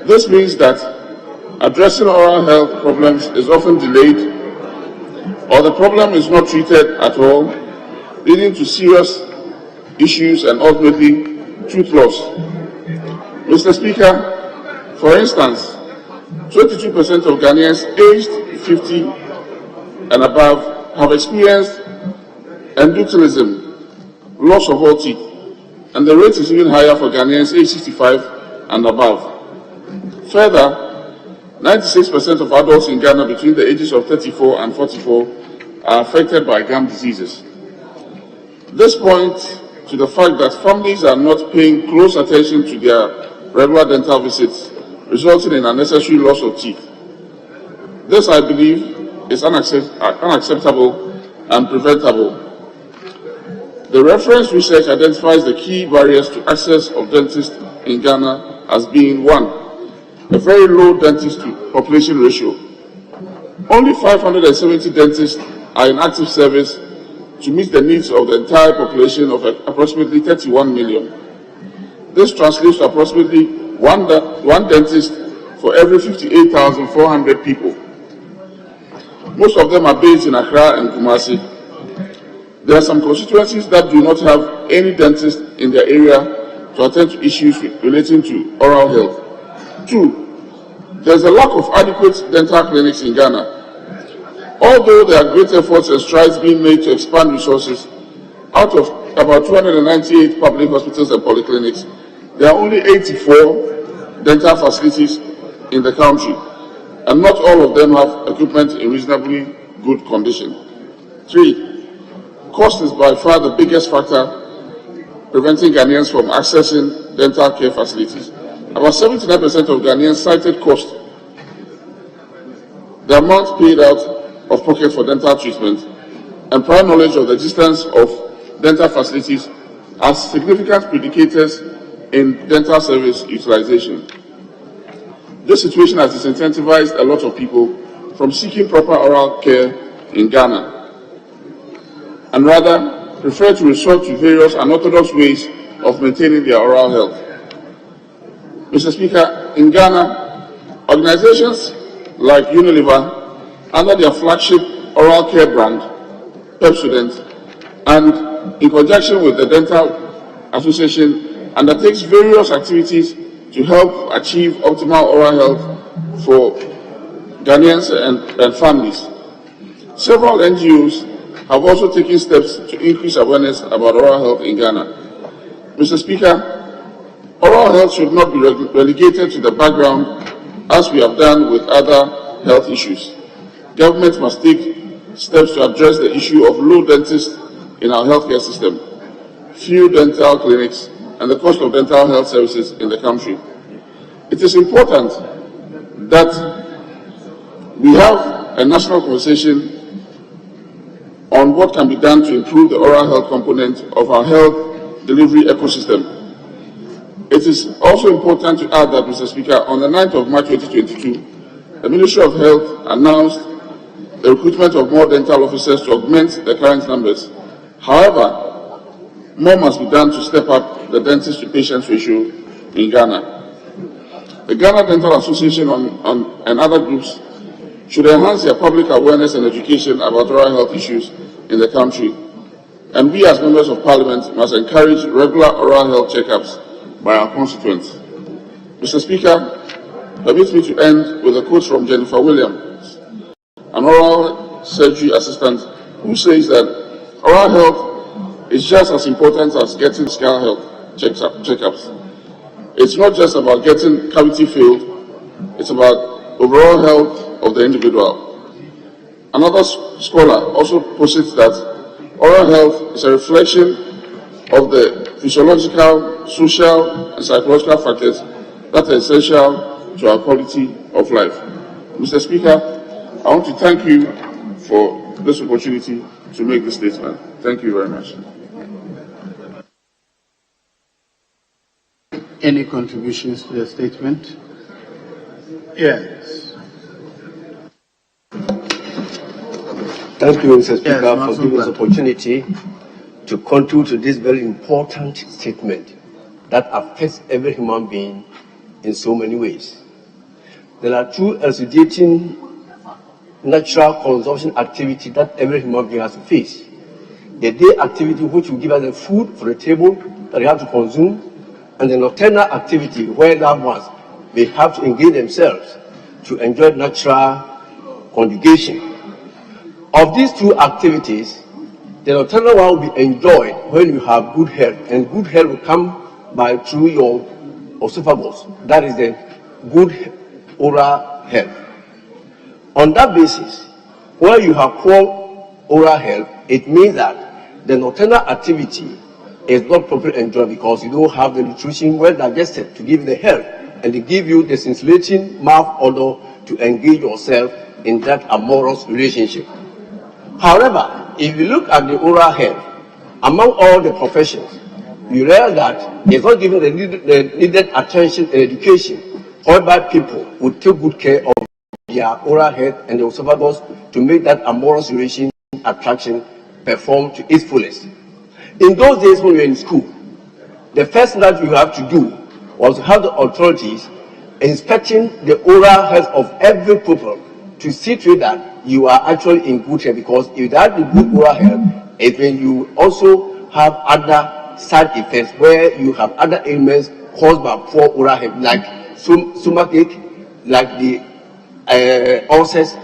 This means that addressing oral health problems is often delayed, or the problem is not treated at all, leading to serious issues and ultimately truth loss. Mr. Speaker, for instance, 22% of Ghanaians aged 50 and above have experienced endothelism, loss of all teeth, and the rate is even higher for Ghanaians aged 65 and above. Further, 96% of adults in Ghana between the ages of 34 and 44 are affected by gum diseases. This points to the fact that families are not paying close attention to their regular dental visits, resulting in unnecessary loss of teeth. This, I believe, is unacceptable and preventable. The reference research identifies the key barriers to access of dentists in Ghana as being: 1, a very low dentist to population ratio. Only 570 dentists are in active service to meet the needs of the entire population of approximately 31 million. This translates to approximately one dentist for every 58,400 people. Most of them are based in Accra and Kumasi. There are some constituencies that do not have any dentist in their area to attend to issues relating to oral health. 2, there is a lack of adequate dental clinics in Ghana. Although there are great efforts and strides being made to expand resources, out of about 298 public hospitals and polyclinics, there are only 84 dental facilities in the country, and not all of them have equipment in reasonably good condition. 3, cost is by far the biggest factor preventing Ghanaians from accessing dental care facilities. About 79% of Ghanaians cited cost. The amount paid out of pocket for dental treatment and prior knowledge of the existence of dental facilities as significant predicators in dental service utilization. This situation has disincentivized a lot of people from seeking proper oral care in Ghana, and rather prefer to resort to various unorthodox ways of maintaining their oral health. Mr. Speaker, in Ghana, organizations like Unilever, under their flagship oral care brand, Pepsodent, and in conjunction with the Dental Association, undertakes various activities to help achieve optimal oral health for Ghanaians and families. Several NGOs have also taken steps to increase awareness about oral health in Ghana. Mr. Speaker, oral health should not be relegated to the background as we have done with other health issues. Government must take steps to address the issue of low dentists in our healthcare system, few dental clinics, and the cost of dental health services in the country. It is important that we have a national conversation on what can be done to improve the oral health component of our health delivery ecosystem. It is also important to add that, Mr. Speaker, on the 9th of March 2022, the Ministry of Health announced the recruitment of more dental officers to augment the current numbers. However, more must be done to step up the dentist to patients ratio in Ghana. The Ghana Dental Association and other groups should enhance their public awareness and education about oral health issues in the country. And we as members of parliament must encourage regular oral health checkups by our constituents. Mr. Speaker, permit me to end with a quote from Jennifer Williams, an oral surgery assistant, who says that oral health is just as important as getting skull health checkups. It's not just about getting cavity filled, it's about overall health of the individual. Another scholar also posits that oral health is a reflection of the physiological, social, and psychological factors that are essential to our quality of life. Mr. Speaker, I want to thank you for this opportunity to make this statement. Thank you very much. Any contributions to the statement? Yes. Thank you, Mr. Speaker, Yes, for giving us opportunity to contribute to this very important statement that affects every human being in so many ways. There are two elucidating natural consumption activity that every human being has to face. The day activity, which will give us the food for the table that we have to consume, and the nocturnal activity where loved ones may have to engage themselves to enjoy natural conjugation. Of these two activities, the nocturnal one will be enjoyed when you have good health, and good health will come by through your esophagus. That is the good oral health. On that basis, where you have poor oral health, it means that the nocturnal activity is not properly enjoyed because you don't have the nutrition well digested to give you the health and to give you the scintillating mouth odor to engage yourself in that amorous relationship. However, if you look at the oral health, among all the professions, you realize that it's not given the needed attention and education, whereby people would take good care of their oral health and their esophagus to make that amorous relation attraction perform to its fullest. In those days when we were in school, the first thing that you have to do was to have the authorities inspecting the oral health of every pupil to see to it that you are actually in good health, because if that is good oral health, it means you also have other side effects where you have other ailments caused by poor oral health, like stomachache, like the ulcers,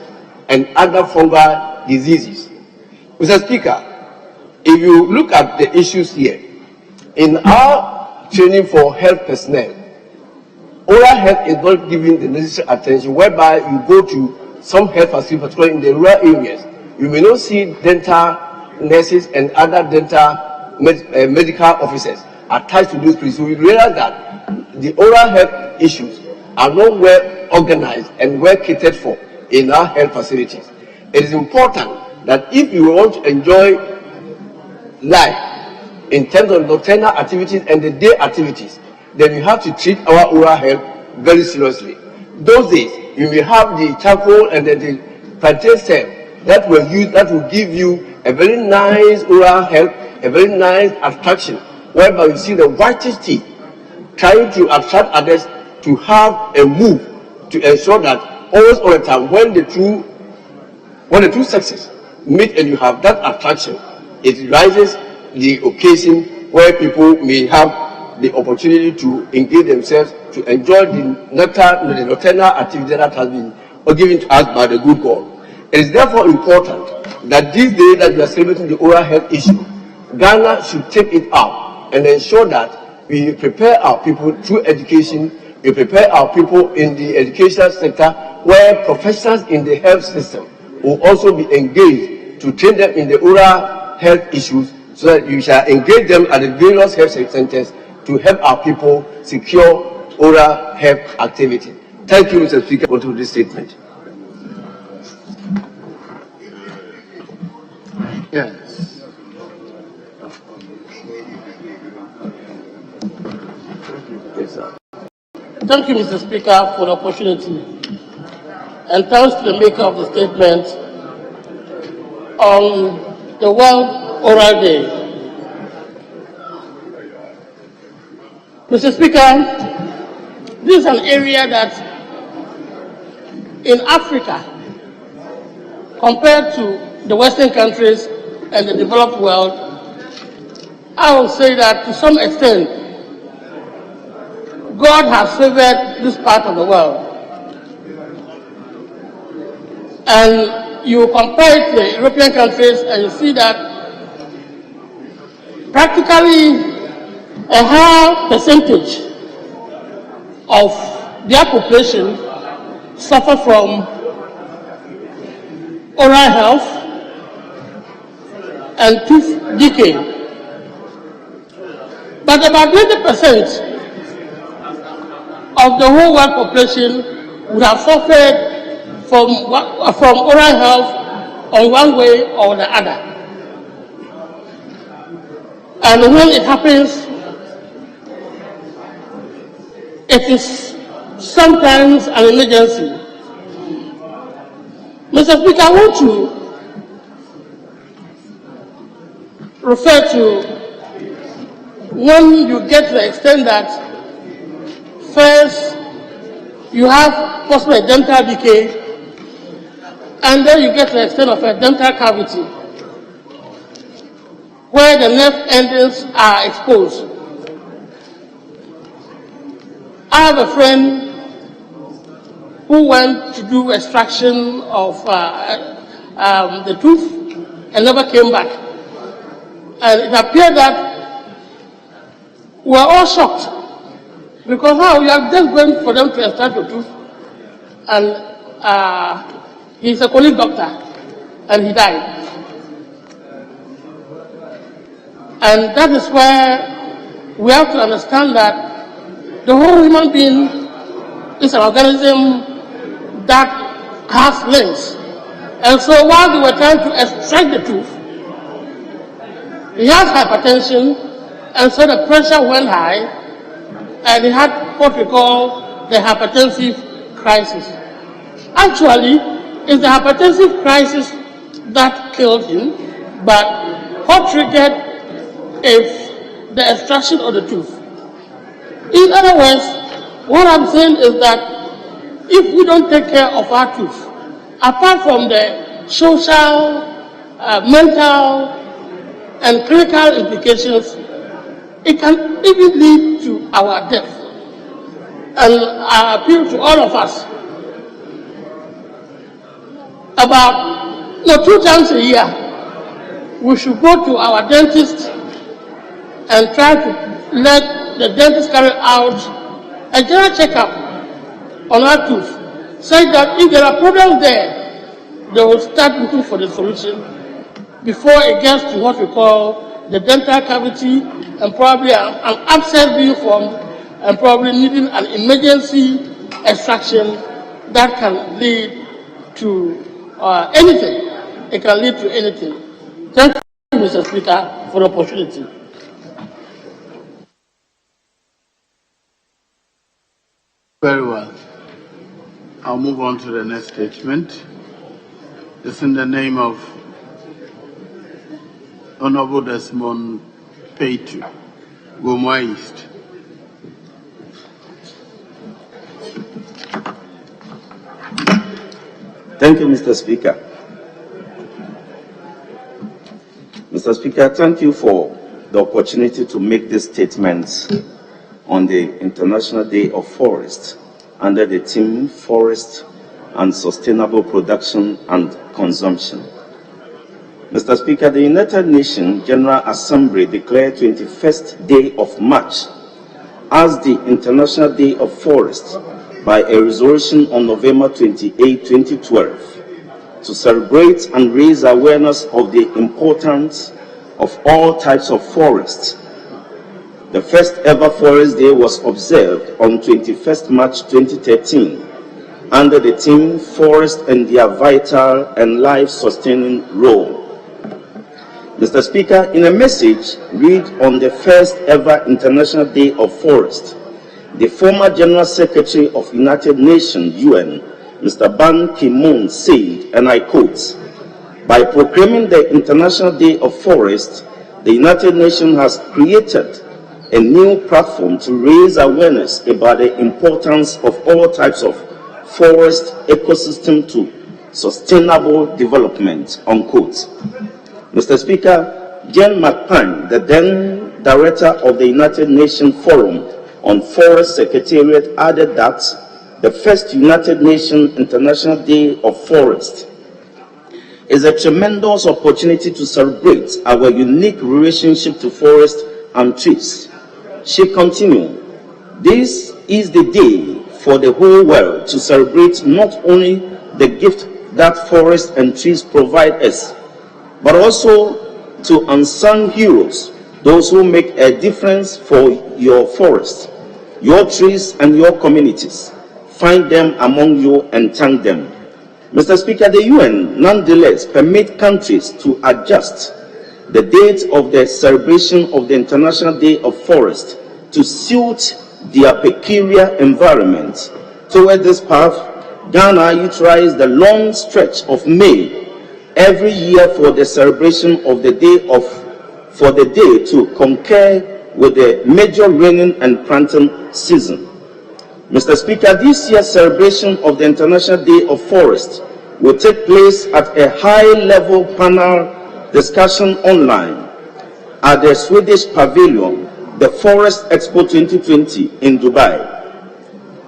and other fungal diseases. Mr. Speaker, if you look at the issues here, in our training for health personnel, oral health is not given the necessary attention, whereby you go to some health facilities, particularly in the rural areas, you may not see dental nurses and other dental medical officers attached to those places. So you realize that the oral health issues are not well organized and well catered for in our health facilities. It is important that if you want to enjoy life in terms of nocturnal activities and the day activities, then you have to treat our oral health very seriously. Those days, you may have the charcoal and the plantain stem that will use, that will give you a very nice oral health, a very nice attraction, whereby you see the whitish teeth trying to attract others to have a move to ensure that always all the time when the two sexes meet and you have that attraction, it rises the occasion where people may have the opportunity to engage themselves to enjoy the nocturnal activity that has been given to us by the good God. It is therefore important that this day that we are celebrating the oral health issue, Ghana should take it up and ensure that we prepare our people through education, we prepare our people in the educational sector where professionals in the health system will also be engaged to train them in the oral health issues, so that you shall engage them at the various health centers to help our people secure oral health activity. Thank you, Mr. Speaker, for this statement. Yes. Yes, sir. Thank you, Mr. Speaker, for the opportunity. And thanks to the maker of the statement on the World Oral Day. Mr. Speaker, this is an area that in Africa, compared to the Western countries and the developed world, I will say that to some extent, God has favored this part of the world. And you compare it to the European countries and you see that practically a high percentage of their population suffer from oral health and tooth decay. But about 20% of the whole world population would have suffered from oral health on one way or the other. And when it happens, it is sometimes an emergency. Mr. Speaker, I want to refer to when you get to the extent that first you have possible dental decay, and then you get to the extent of a dental cavity where the nerve endings are exposed. I have a friend who went to do extraction of the tooth and never came back. And it appeared that we were all shocked because how you are just going for them to extract your tooth, and he's a colleague doctor and he died. And that is where we have to understand that the whole human being is an organism that has limbs. And so while they were trying to extract the tooth, he has hypertension, and so the pressure went high, and he had what we call the hypertensive crisis. Actually, it's the hypertensive crisis that killed him, but what triggered is the extraction of the tooth. In other words, what I'm saying is that if we don't take care of our tooth, apart from the social, mental, and clinical implications, it can even lead to our death. And I appeal to all of us, about 2 times a year, we should go to our dentist and try to let the dentist carry out a general checkup on our tooth, such that if there are problems there, they will start looking for the solution before it gets to what we call the dental cavity, and probably an abscess being formed, and probably needing an emergency extraction that can lead to anything. It can lead to anything. Thank you, Mr. Speaker, for the opportunity. Very well. I'll move on to the next statement. It's in the name of Honorable Desmond Peitu, Gomwa East. Thank you, Mr. Speaker. Mr. Speaker, thank you for the opportunity to make this statement on the International Day of Forest under the theme Forest and sustainable production and consumption. Mr. Speaker, the United Nations General Assembly declared 21st day of March as the International Day of Forests by a resolution on November 28, 2012, to celebrate and raise awareness of the importance of all types of forests. The first ever Forest Day was observed on 21st March 2013 under the theme Forest and their Vital and Life-Sustaining Role. Mr. Speaker, in a message read on the first ever International Day of Forest, the former General Secretary of United Nations, UN, Mr. Ban Ki-moon said, and I quote, "By proclaiming the International Day of Forest, the United Nations has created a new platform to raise awareness about the importance of all types of forest ecosystem to sustainable development," unquote. Mr. Speaker, Jane McPine, the then director of the United Nations Forum on Forest Secretariat, added that the first United Nations International Day of Forest is a tremendous opportunity to celebrate our unique relationship to forest and trees. She continued, "This is the day for the whole world to celebrate not only the gift that forests and trees provide us, but also to unsung heroes, those who make a difference for your forests, your trees, and your communities. Find them among you and thank them." Mr. Speaker, the UN nonetheless permit countries to adjust the date of the celebration of the International Day of Forest to suit their peculiar environment. Toward this path, Ghana utilized the long stretch of May every year for the celebration of the day to concur with the major raining and planting season. Mr. Speaker, this year's celebration of the International Day of Forest will take place at a high-level panel discussion online at the Swedish Pavilion, the Forest Expo 2020 in Dubai.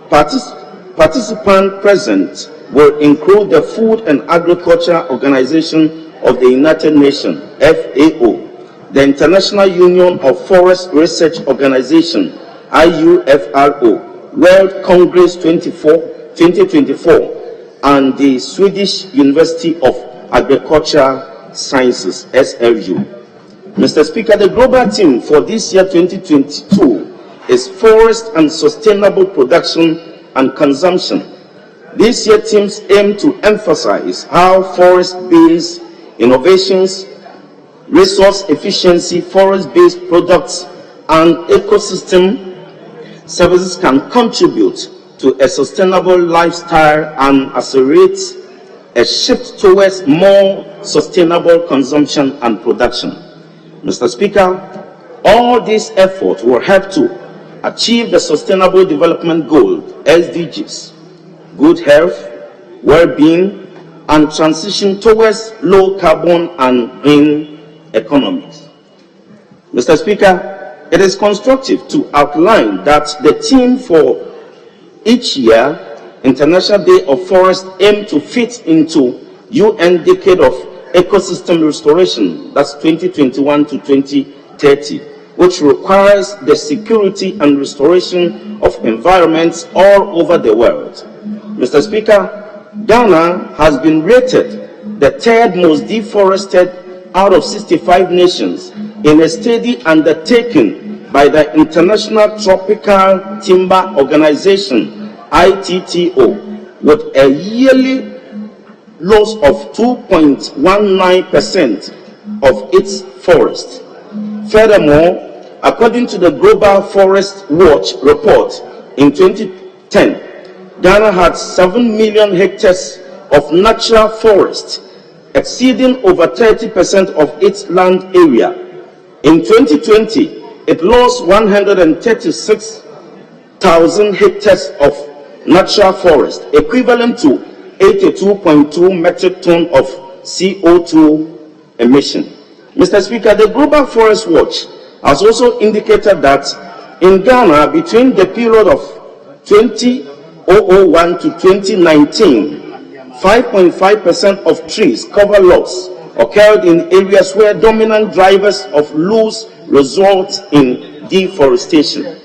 Participants present will include the Food and Agriculture Organization of the United Nations, FAO, the International Union of Forest Research Organization, IUFRO, World Congress 2024, and the Swedish University of Agricultural Sciences, SLU. Mr. Speaker, the global theme for this year 2022 is Forest and Sustainable Production and Consumption. This year's themes aim to emphasize how forest-based innovations, resource efficiency, forest-based products, and ecosystem services can contribute to a sustainable lifestyle and accelerate a shift towards more sustainable consumption and production. Mr. Speaker, all these efforts will help to achieve the Sustainable Development Goals, SDGs, good health, well-being, and transition towards low carbon and green economies. Mr. Speaker, it is constructive to outline that the theme for each year, International Day of Forest, aim to fit into UN Decade of Ecosystem Restoration, that's 2021 to 2030, which requires the security and restoration of environments all over the world. Mr. Speaker, Ghana has been rated the third most deforested out of 65 nations in a study undertaken by the International Tropical Timber Organization, ITTO, with a yearly loss of 2.19% of its forest. Furthermore, according to the Global Forest Watch report in 2010, Ghana had 7 million hectares of natural forest, exceeding over 30% of its land area. In 2020, it lost 136,000 hectares of natural forest, equivalent to 82.2 metric tons of CO2 emission. Mr. Speaker, the Global Forest Watch has also indicated that in Ghana, between the period of 2001 to 2019, 5.5% of trees cover loss occurred in areas where dominant drivers of loss result in deforestation.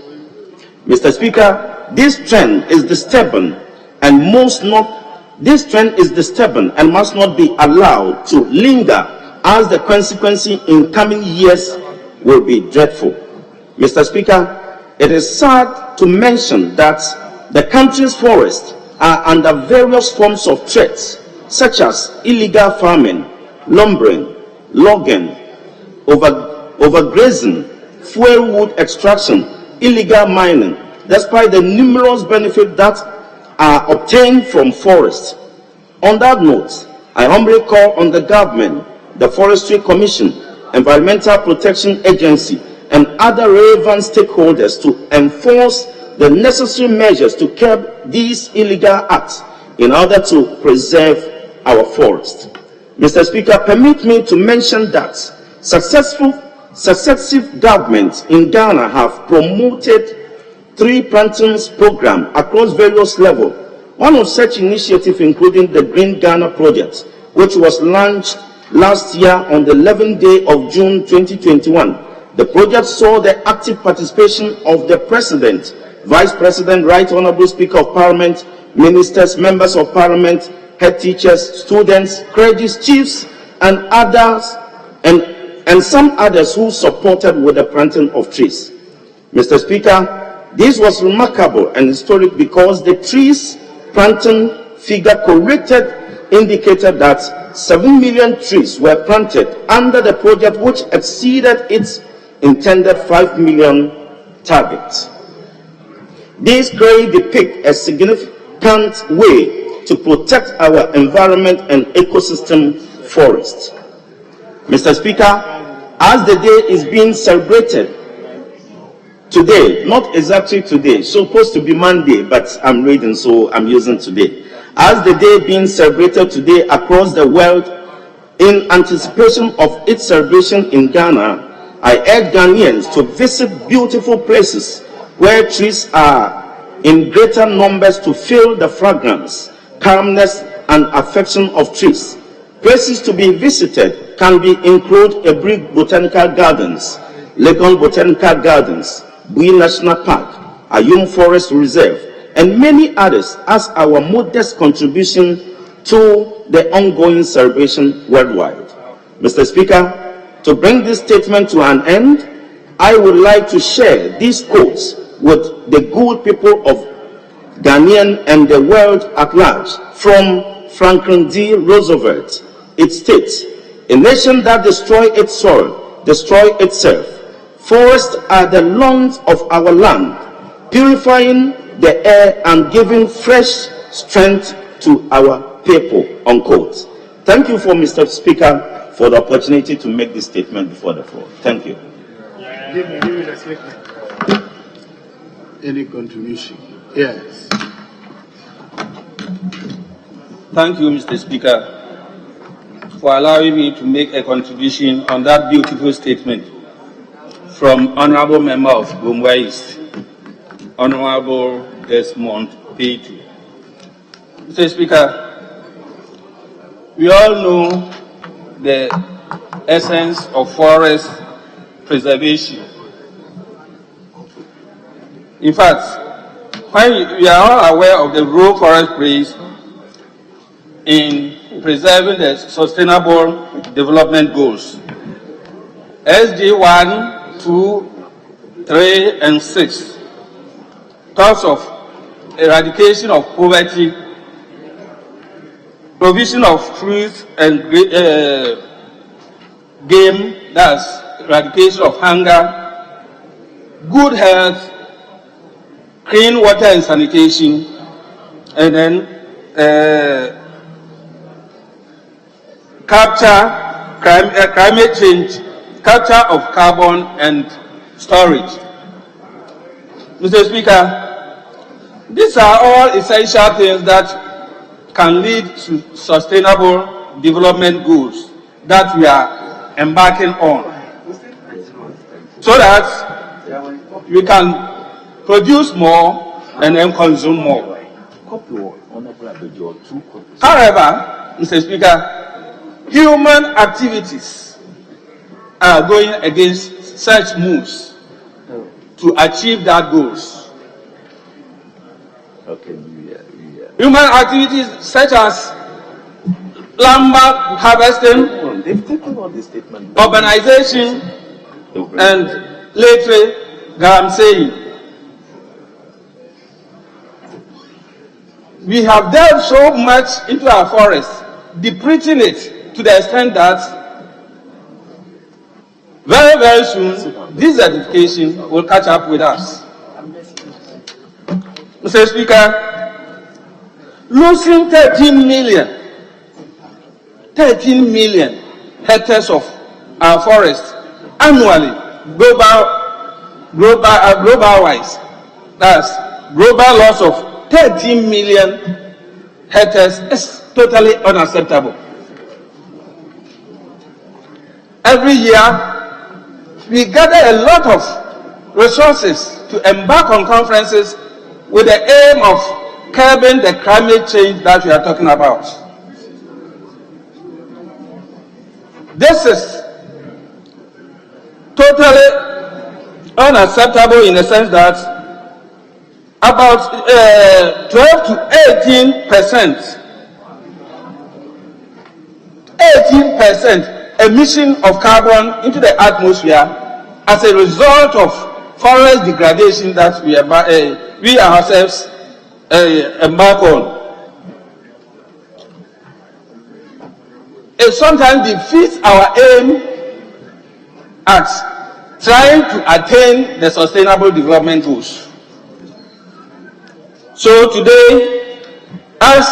Mr. Speaker, this trend is disturbing and must not be allowed to linger, as the consequences in coming years will be dreadful. Mr. Speaker, it is sad to mention that the country's forests are under various forms of threats, such as illegal farming, lumbering, logging, overgrazing, fuel wood extraction, illegal mining, despite the numerous benefits that are obtained from forests. On that note, I humbly call on the government, the Forestry Commission, Environmental Protection Agency, and other relevant stakeholders to enforce the necessary measures to curb these illegal acts in order to preserve our forests. Mr. Speaker, permit me to mention that successive governments in Ghana have promoted tree plantings program across various levels. One of such initiatives including the Green Ghana project, which was launched last year on the 11th day of June 2021. The project saw the active participation of the President, Vice President, Right Honorable Speaker of Parliament, ministers, members of Parliament, head teachers, students, credits, chiefs, and others, and some others who supported with the planting of trees. Mr. Speaker, this was remarkable and historic because the trees planting figure corrected indicated that 7 million trees were planted under the project, which exceeded its intended 5 million target. This clearly depicts a significant way to protect our environment and ecosystem forests. Mr. Speaker, as the day is being celebrated today, not exactly today, supposed to be Monday, but I'm reading, so I'm using today. As the day being celebrated today across the world in anticipation of its celebration in Ghana, I urge Ghanaians to visit beautiful places where trees are in greater numbers to feel the fragrance, calmness, and affection of trees. Places to be visited can include Ebri Botanical Gardens, Legon Botanical Gardens, Bui National Park, Ayum Forest Reserve, and many others as our modest contribution to the ongoing celebration worldwide. Mr. Speaker, to bring this statement to an end, I would like to share these quotes with the good people of Ghanaian and the world at large from Franklin D. Roosevelt. It states, "A nation that destroys its soil, destroys itself. Forests are the lungs of our land, purifying the air and giving fresh strength to our people," unquote. Thank you, Mr. Speaker, for the opportunity to make this statement before the floor. Thank you. Any contribution? Yes. Thank you, Mr. Speaker, for allowing me to make a contribution on that beautiful statement from Honorable Member of Gomwa East, Honorable Desmond Petu. Mr. Speaker, we all know the essence of forest preservation. In fact, when we are all aware of the role forest plays in preserving the sustainable development goals, SG 1, 2, 3, and 6 talks of eradication of poverty, provision of food and game, that's eradication of hunger, good health, clean water and sanitation, and then climate change, capture of carbon and storage. Mr. Speaker, these are all essential things that can lead to sustainable development goals that we are embarking on, so that we can produce more and then consume more. However, Mr. Speaker, human activities are going against such moves to achieve that goals. Human activities such as lumber harvesting, urbanization, and later saying. We have delved so much into our forests, depleting it to the extent that very, very soon this certification will catch up with us. Mr. Speaker, losing 13 million hectares of our forests annually, global-wise, that's global loss of 13 million hectares is totally unacceptable. Every year, we gather a lot of resources to embark on conferences with the aim of curbing the climate change that we are talking about. This is totally unacceptable in the sense that about 12 to 18% emission of carbon into the atmosphere as a result of forest degradation that we ourselves embark on. It sometimes defeats our aim at trying to attain the sustainable development goals. So today, as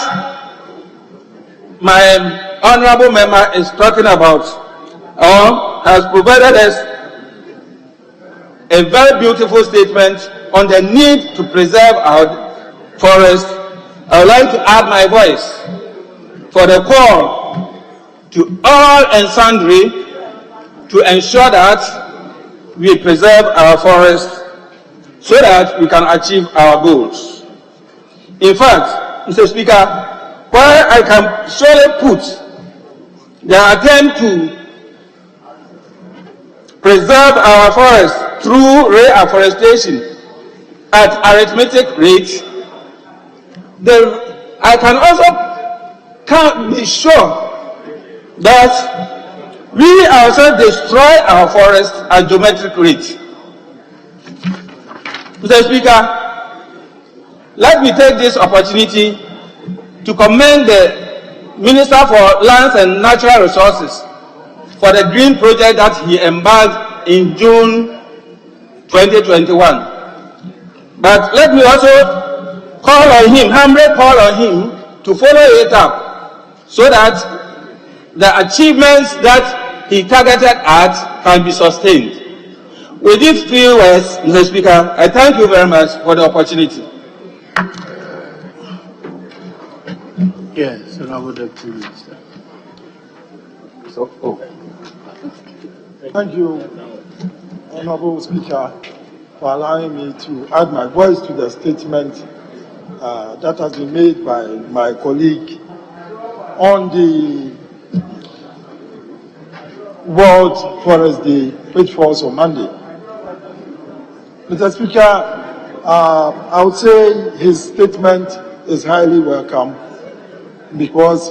my honorable member is talking about, or has provided us a very beautiful statement on the need to preserve our forests, I would like to add my voice for the call to all and sundry to ensure that we preserve our forests so that we can achieve our goals. In fact, Mr. Speaker, while I can surely put the attempt to preserve our forests through reforestation at arithmetic rate, I can also be sure that we ourselves destroy our forests at geometric rate. Mr. Speaker, let me take this opportunity to commend the Minister for Lands and Natural Resources for the green project that he embarked in June 2021. But let me also humbly call on him to follow it up so that the achievements that he targeted at can be sustained. With these few words, Mr. Speaker, I thank you very much for the opportunity. Yes, Honorable Deputy Minister. Thank you, Honorable Speaker, for allowing me to add my voice to the statement that has been made by my colleague on the World Forest Day, which falls on Monday. Mr. Speaker, I would say his statement is highly welcome because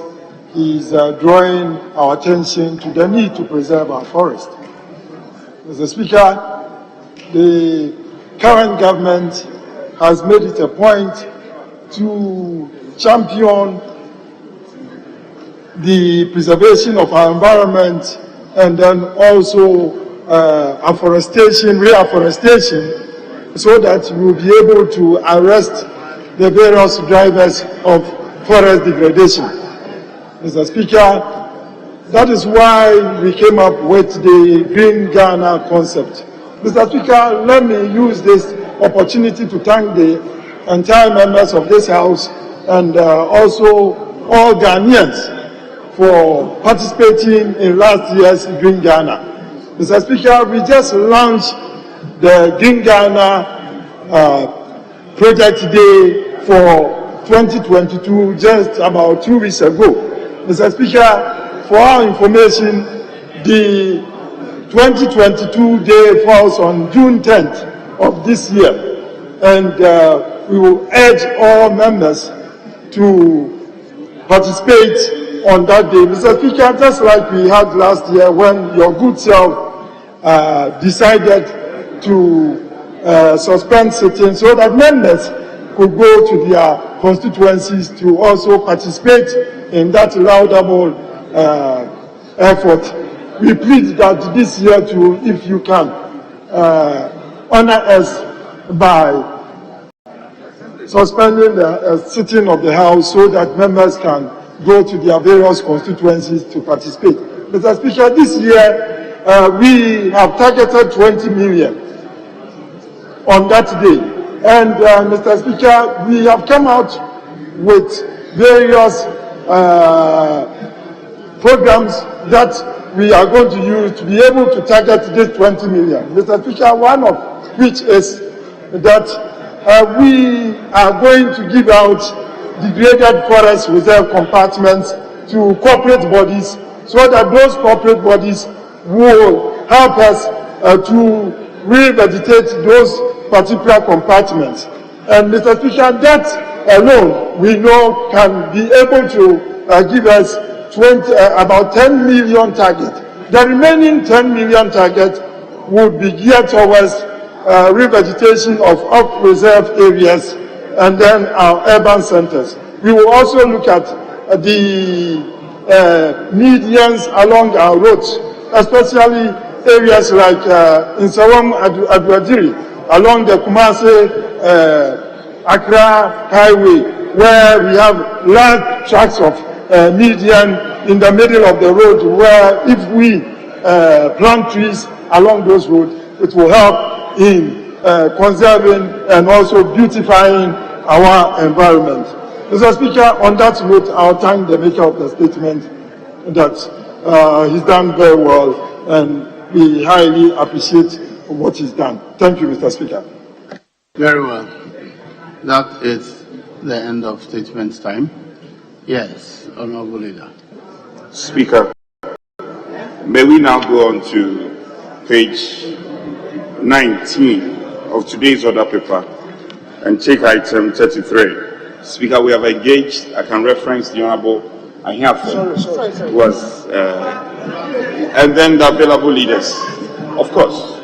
he's drawing our attention to the need to preserve our forest. Mr. Speaker, the current government has made it a point to champion the preservation of our environment and then also reforestation, so that we will be able to arrest the various drivers of forest degradation. Mr. Speaker, that is why we came up with the Green Ghana concept. Mr. Speaker, let me use this opportunity to thank the entire members of this House and also all Ghanaians for participating in last year's Green Ghana. Mr. Speaker, we just launched the Green Ghana project day for 2022 just about 2 weeks ago. Mr. Speaker, for our information, the 2022 day falls on June 10th of this year, and we will urge all members to participate on that day. Mr. Speaker, just like we had last year when your good self decided to suspend sitting so that members could go to their constituencies to also participate in that laudable effort. We plead that this year too, if you can, honor us by suspending the sitting of the House so that members can go to their various constituencies to participate. Mr. Speaker, this year we have targeted 20 million on that day. And Mr. Speaker, we have come out with various programs that we are going to use to be able to target this 20 million. Mr. Speaker, one of which is that we are going to give out degraded forest reserve compartments to corporate bodies so that those corporate bodies will help us to revegetate those particular compartments. And Mr. Speaker, that alone we know can be able to give us about 10 million target. The remaining 10 million target would be geared towards revegetation of off-reserve areas and then our urban centers. We will also look at the medians along our roads, especially areas like in Sawam Adwadiri, along the Kumasi Accra highway, where we have large tracts of median in the middle of the road, where if we plant trees along those roads, it will help in conserving and also beautifying our environment. Mr. Speaker, on that note, I'll thank the maker of the statement that he's done very well, and we highly appreciate what he's done. Thank you, Mr. Speaker. Very well. That is the end of statements time. Yes, Honorable Leader. Speaker, may we now go on to page 19 of today's order paper and take item 33. Speaker, we have engaged, I can reference the Honorable Ahiafo, was, and then the available leaders, of course.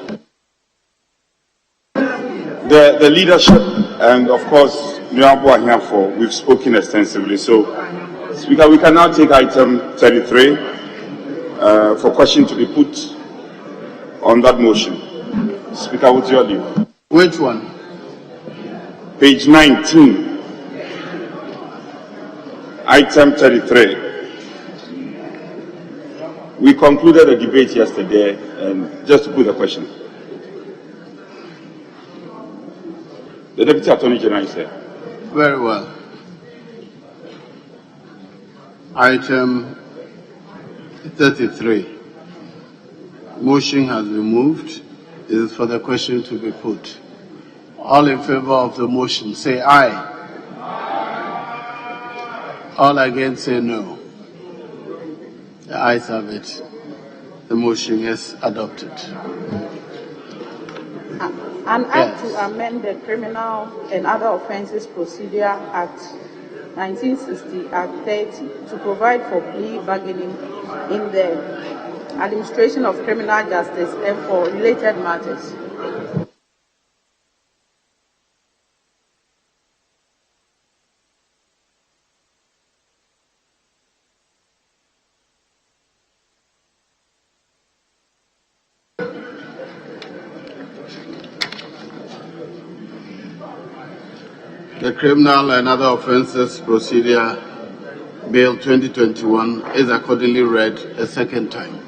The leadership and, of course, the Honorable Ahiafo, we've spoken extensively. So, Speaker, we can now take item 33 for question to be put on that motion. Speaker, what's your leave? Which one? Page 19. Item 33. We concluded the debate yesterday, and just to put the question. The Deputy Attorney General is here. Very well. Item 33. Motion has been moved. It is for the question to be put. All in favor of the motion, say aye. All against, say no. The ayes have it. The motion is adopted. An act to amend the Criminal and Other Offences Procedure Act 1960 Act 30 to provide for plea bargaining in the administration of criminal justice and for related matters. The Criminal and Other Offences Procedure Bill 2021 is accordingly read a second time.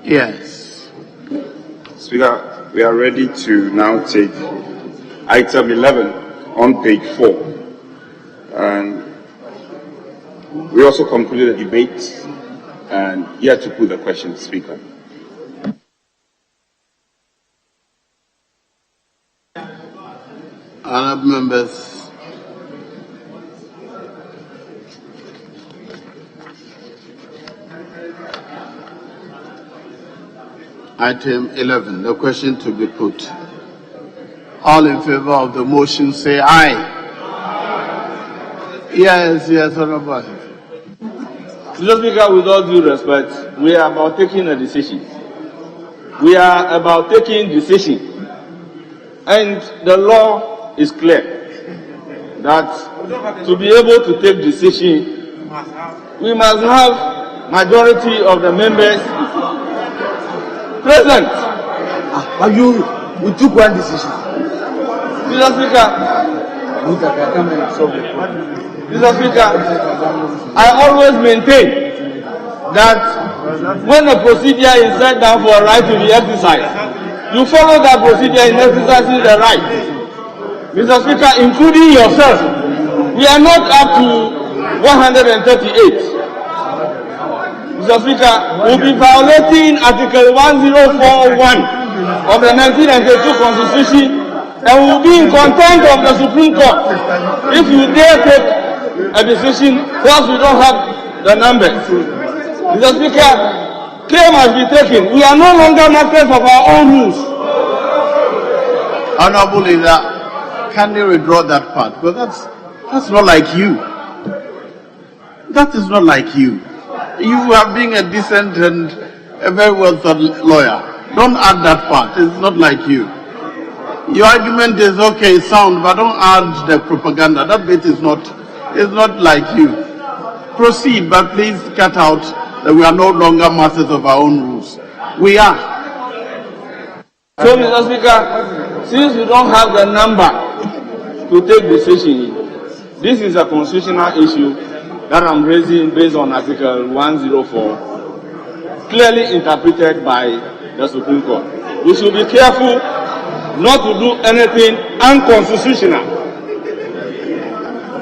Yes. Speaker, we are ready to now take item 11 on page 4. And we also concluded the debate and here to put the question, Speaker. Honorable Honored members, item 11, the question to be put. All in favor of the motion say aye. Yes, Honorable. Mr. Speaker, with all due respect, we are about taking a decision. We are about taking decision. And the law is clear that to be able to take decision, we must have majority of the members present. But we took one decision. Mr. Speaker, I always maintain that when a procedure is set down for a right to be exercised, you follow that procedure in exercising the right. Mr. Speaker, including yourself, we are not up to 138. Mr. Speaker, we'll be violating Article 1041 of the 1992 Constitution, and will be in contempt of the Supreme Court if you dare take a decision whilst we don't have the numbers. Mr. Speaker, care must be taken. We are no longer masters of our own rules. Honorable Leader, can you withdraw that part? Because that's not like you. That is not like you. You are being a decent and a very well thought lawyer. Don't add that part. It's not like you. Your argument is okay, sound, but don't add the propaganda. That bit is not like you. Proceed, but please cut out that we are no longer masters of our own rules. We are. So, Mr. Speaker, since we don't have the number to take decision, this is a constitutional issue that I'm raising based on Article 104, clearly interpreted by the Supreme Court. We should be careful not to do anything unconstitutional.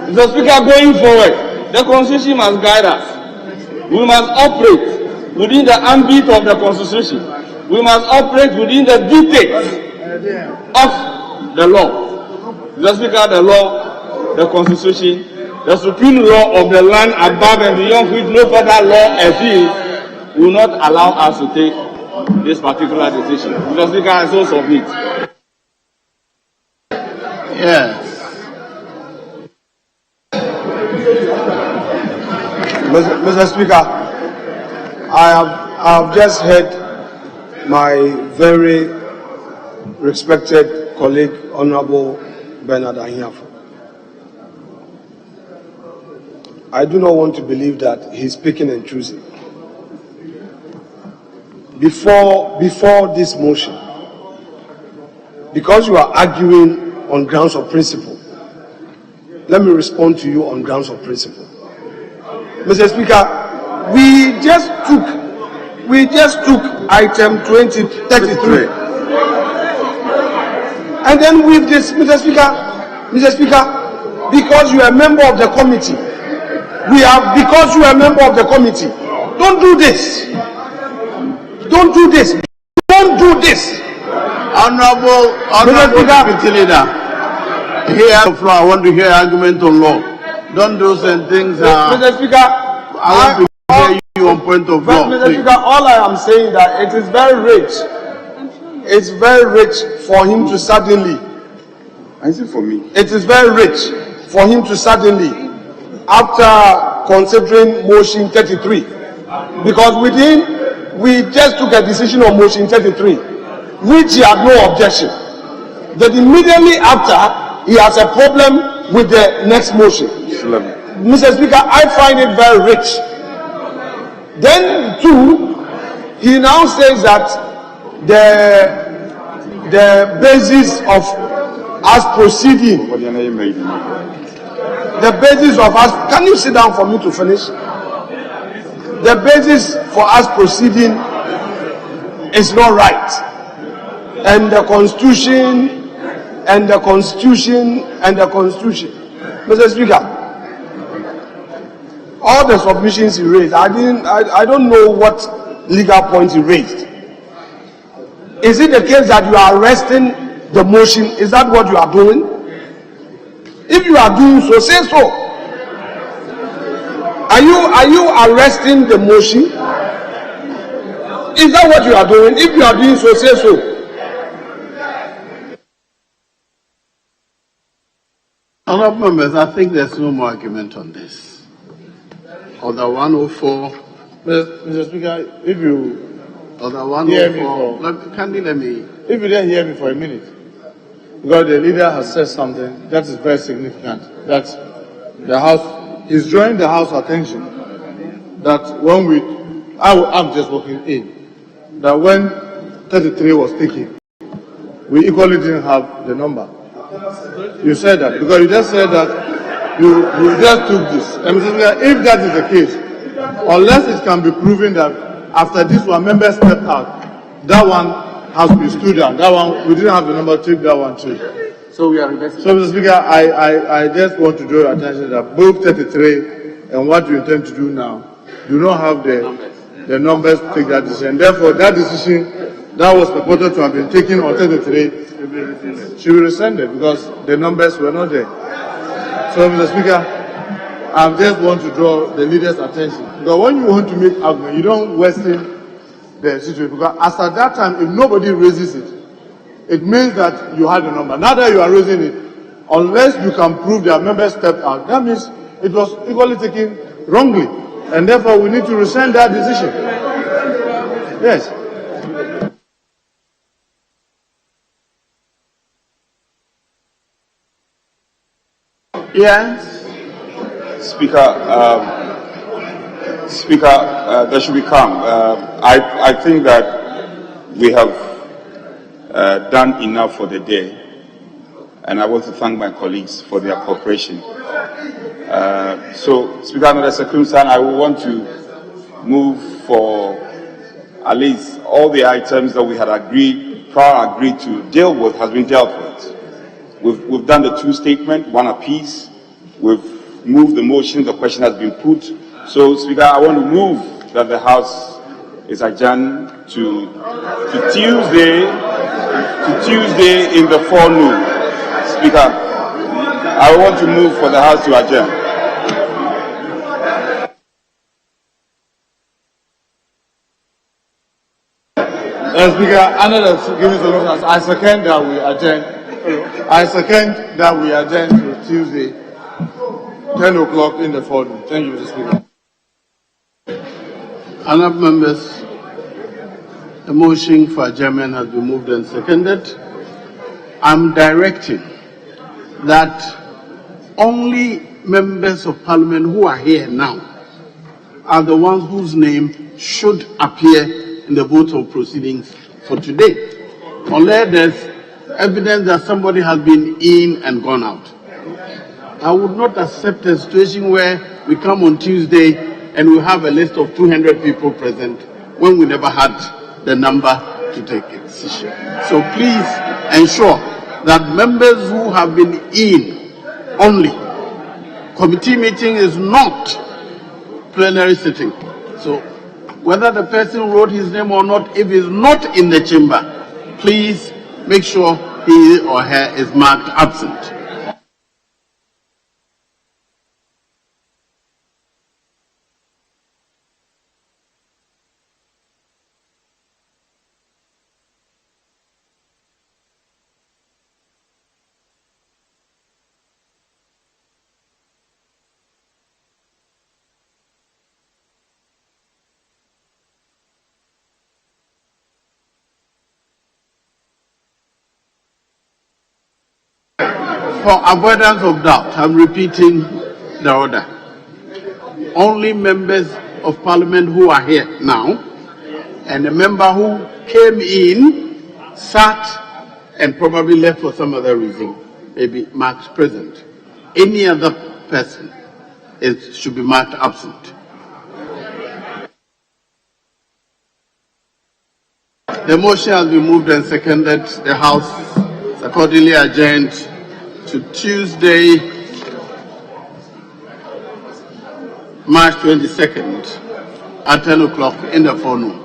Mr. Speaker, going forward, the Constitution must guide us. We must operate within the ambit of the Constitution. We must operate within the dictates of the law. Mr. Speaker, the law, the Constitution, the supreme law of the land above and beyond which no further law exists, will not allow us to take this particular decision. Mr. Speaker, I so submit. Yes. Mr. Speaker, I have just heard my very respected colleague, Honorable Bernard Ahiafo. I do not want to believe that he's picking and choosing. Before this motion, because you are arguing on grounds of principle, let me respond to you on grounds of principle. Mr. Speaker, we just took item 2033, and then with this, Mr. Speaker, because you are a member of the committee, because you are a member of the committee, don't do this. Don't do this. Don't do this. Honorable Deputy Leader, here on the floor, I want to hear argument on law. Don't do certain things. Mr. Speaker, I want to hear you on point of law. Mr. Speaker, all I am saying that it is very rich. It's very rich for him to suddenly. Is it for me? It is very rich for him to suddenly, after considering motion 33, because we just took a decision on motion 33, which he had no objection. That immediately after, he has a problem with the next motion. Mr. Speaker, I find it very rich. Then, too, he now says that the basis of us proceeding, the basis of us, can you sit down for me to finish? The basis for us proceeding is not right. And the Constitution, Mr. Speaker, all the submissions he raised, I don't know what legal point he raised. Is it the case that you are arresting the motion? Is that what you are doing? If you are doing so, say so. Are you arresting the motion? Is that what you are doing? If you are doing so, say so. Honourable members, I think there's no more argument on this. Order 104. Mr. Speaker, if you Order hear me 104. Kindly let me. If you didn't hear me for a minute, because the leader has said something that is very significant, that the House is drawing the House attention that when I'm just walking in, that when 33 was taken, we equally didn't have the number. You said that because you just said that you just took this. And if that is the case, unless it can be proven that after this one member stepped out, that one has been stood down. That one we didn't have the number to take that one too. So we are reversing. So, Mr. Speaker, I just want to draw your attention that both 33 and what you intend to do now do not have the numbers to take that decision. Therefore, that decision that was purported to have been taken on 33 should be rescinded because the numbers were not there. So, Mr. Speaker, I just want to draw the leader's attention. Because when you want to make argument, you don't worsen the situation. Because as at that time, if nobody raises it, it means that you had the number. Now that you are raising it, unless you can prove that members stepped out, that means it was equally taken wrongly. And therefore, we need to rescind that decision. Yes. Yes. Speaker, there should be calm. I think that we have done enough for the day, and I want to thank my colleagues for their cooperation. So, Speaker, under the circumstance, I will want to move for at least all the items that we had agreed to deal with has been dealt with. We've done the two statements, one apiece. We've moved the motion, the question has been put. So, Speaker, I want to move that the House is adjourned to Tuesday in the forenoon. Speaker, I want to move for the House to adjourn. Speaker, under the given solutions, I second that we adjourn. I second that we adjourn to Tuesday, 10 o'clock in the forenoon. Thank you, Mr. Speaker. Honourable members, the motion for adjournment has been moved and seconded. I'm directing that only members of parliament who are here now are the ones whose name should appear in the vote of proceedings for today, unless there's evidence that somebody has been in and gone out. I would not accept a situation where we come on Tuesday and we have a list of 200 people present when we never had the number to take a decision. So please ensure that members who have been in only. Committee meeting is not plenary sitting. So whether the person wrote his name or not, if he's not in the chamber, please make sure he or her is marked absent. For avoidance of doubt, I'm repeating the order. Only members of parliament who are here now and a member who came in, sat, and probably left for some other reason may be marked present. Any other person should be marked absent. The motion has been moved and seconded. The House is accordingly adjourned to Tuesday, March 22nd at 10 o'clock in the forenoon.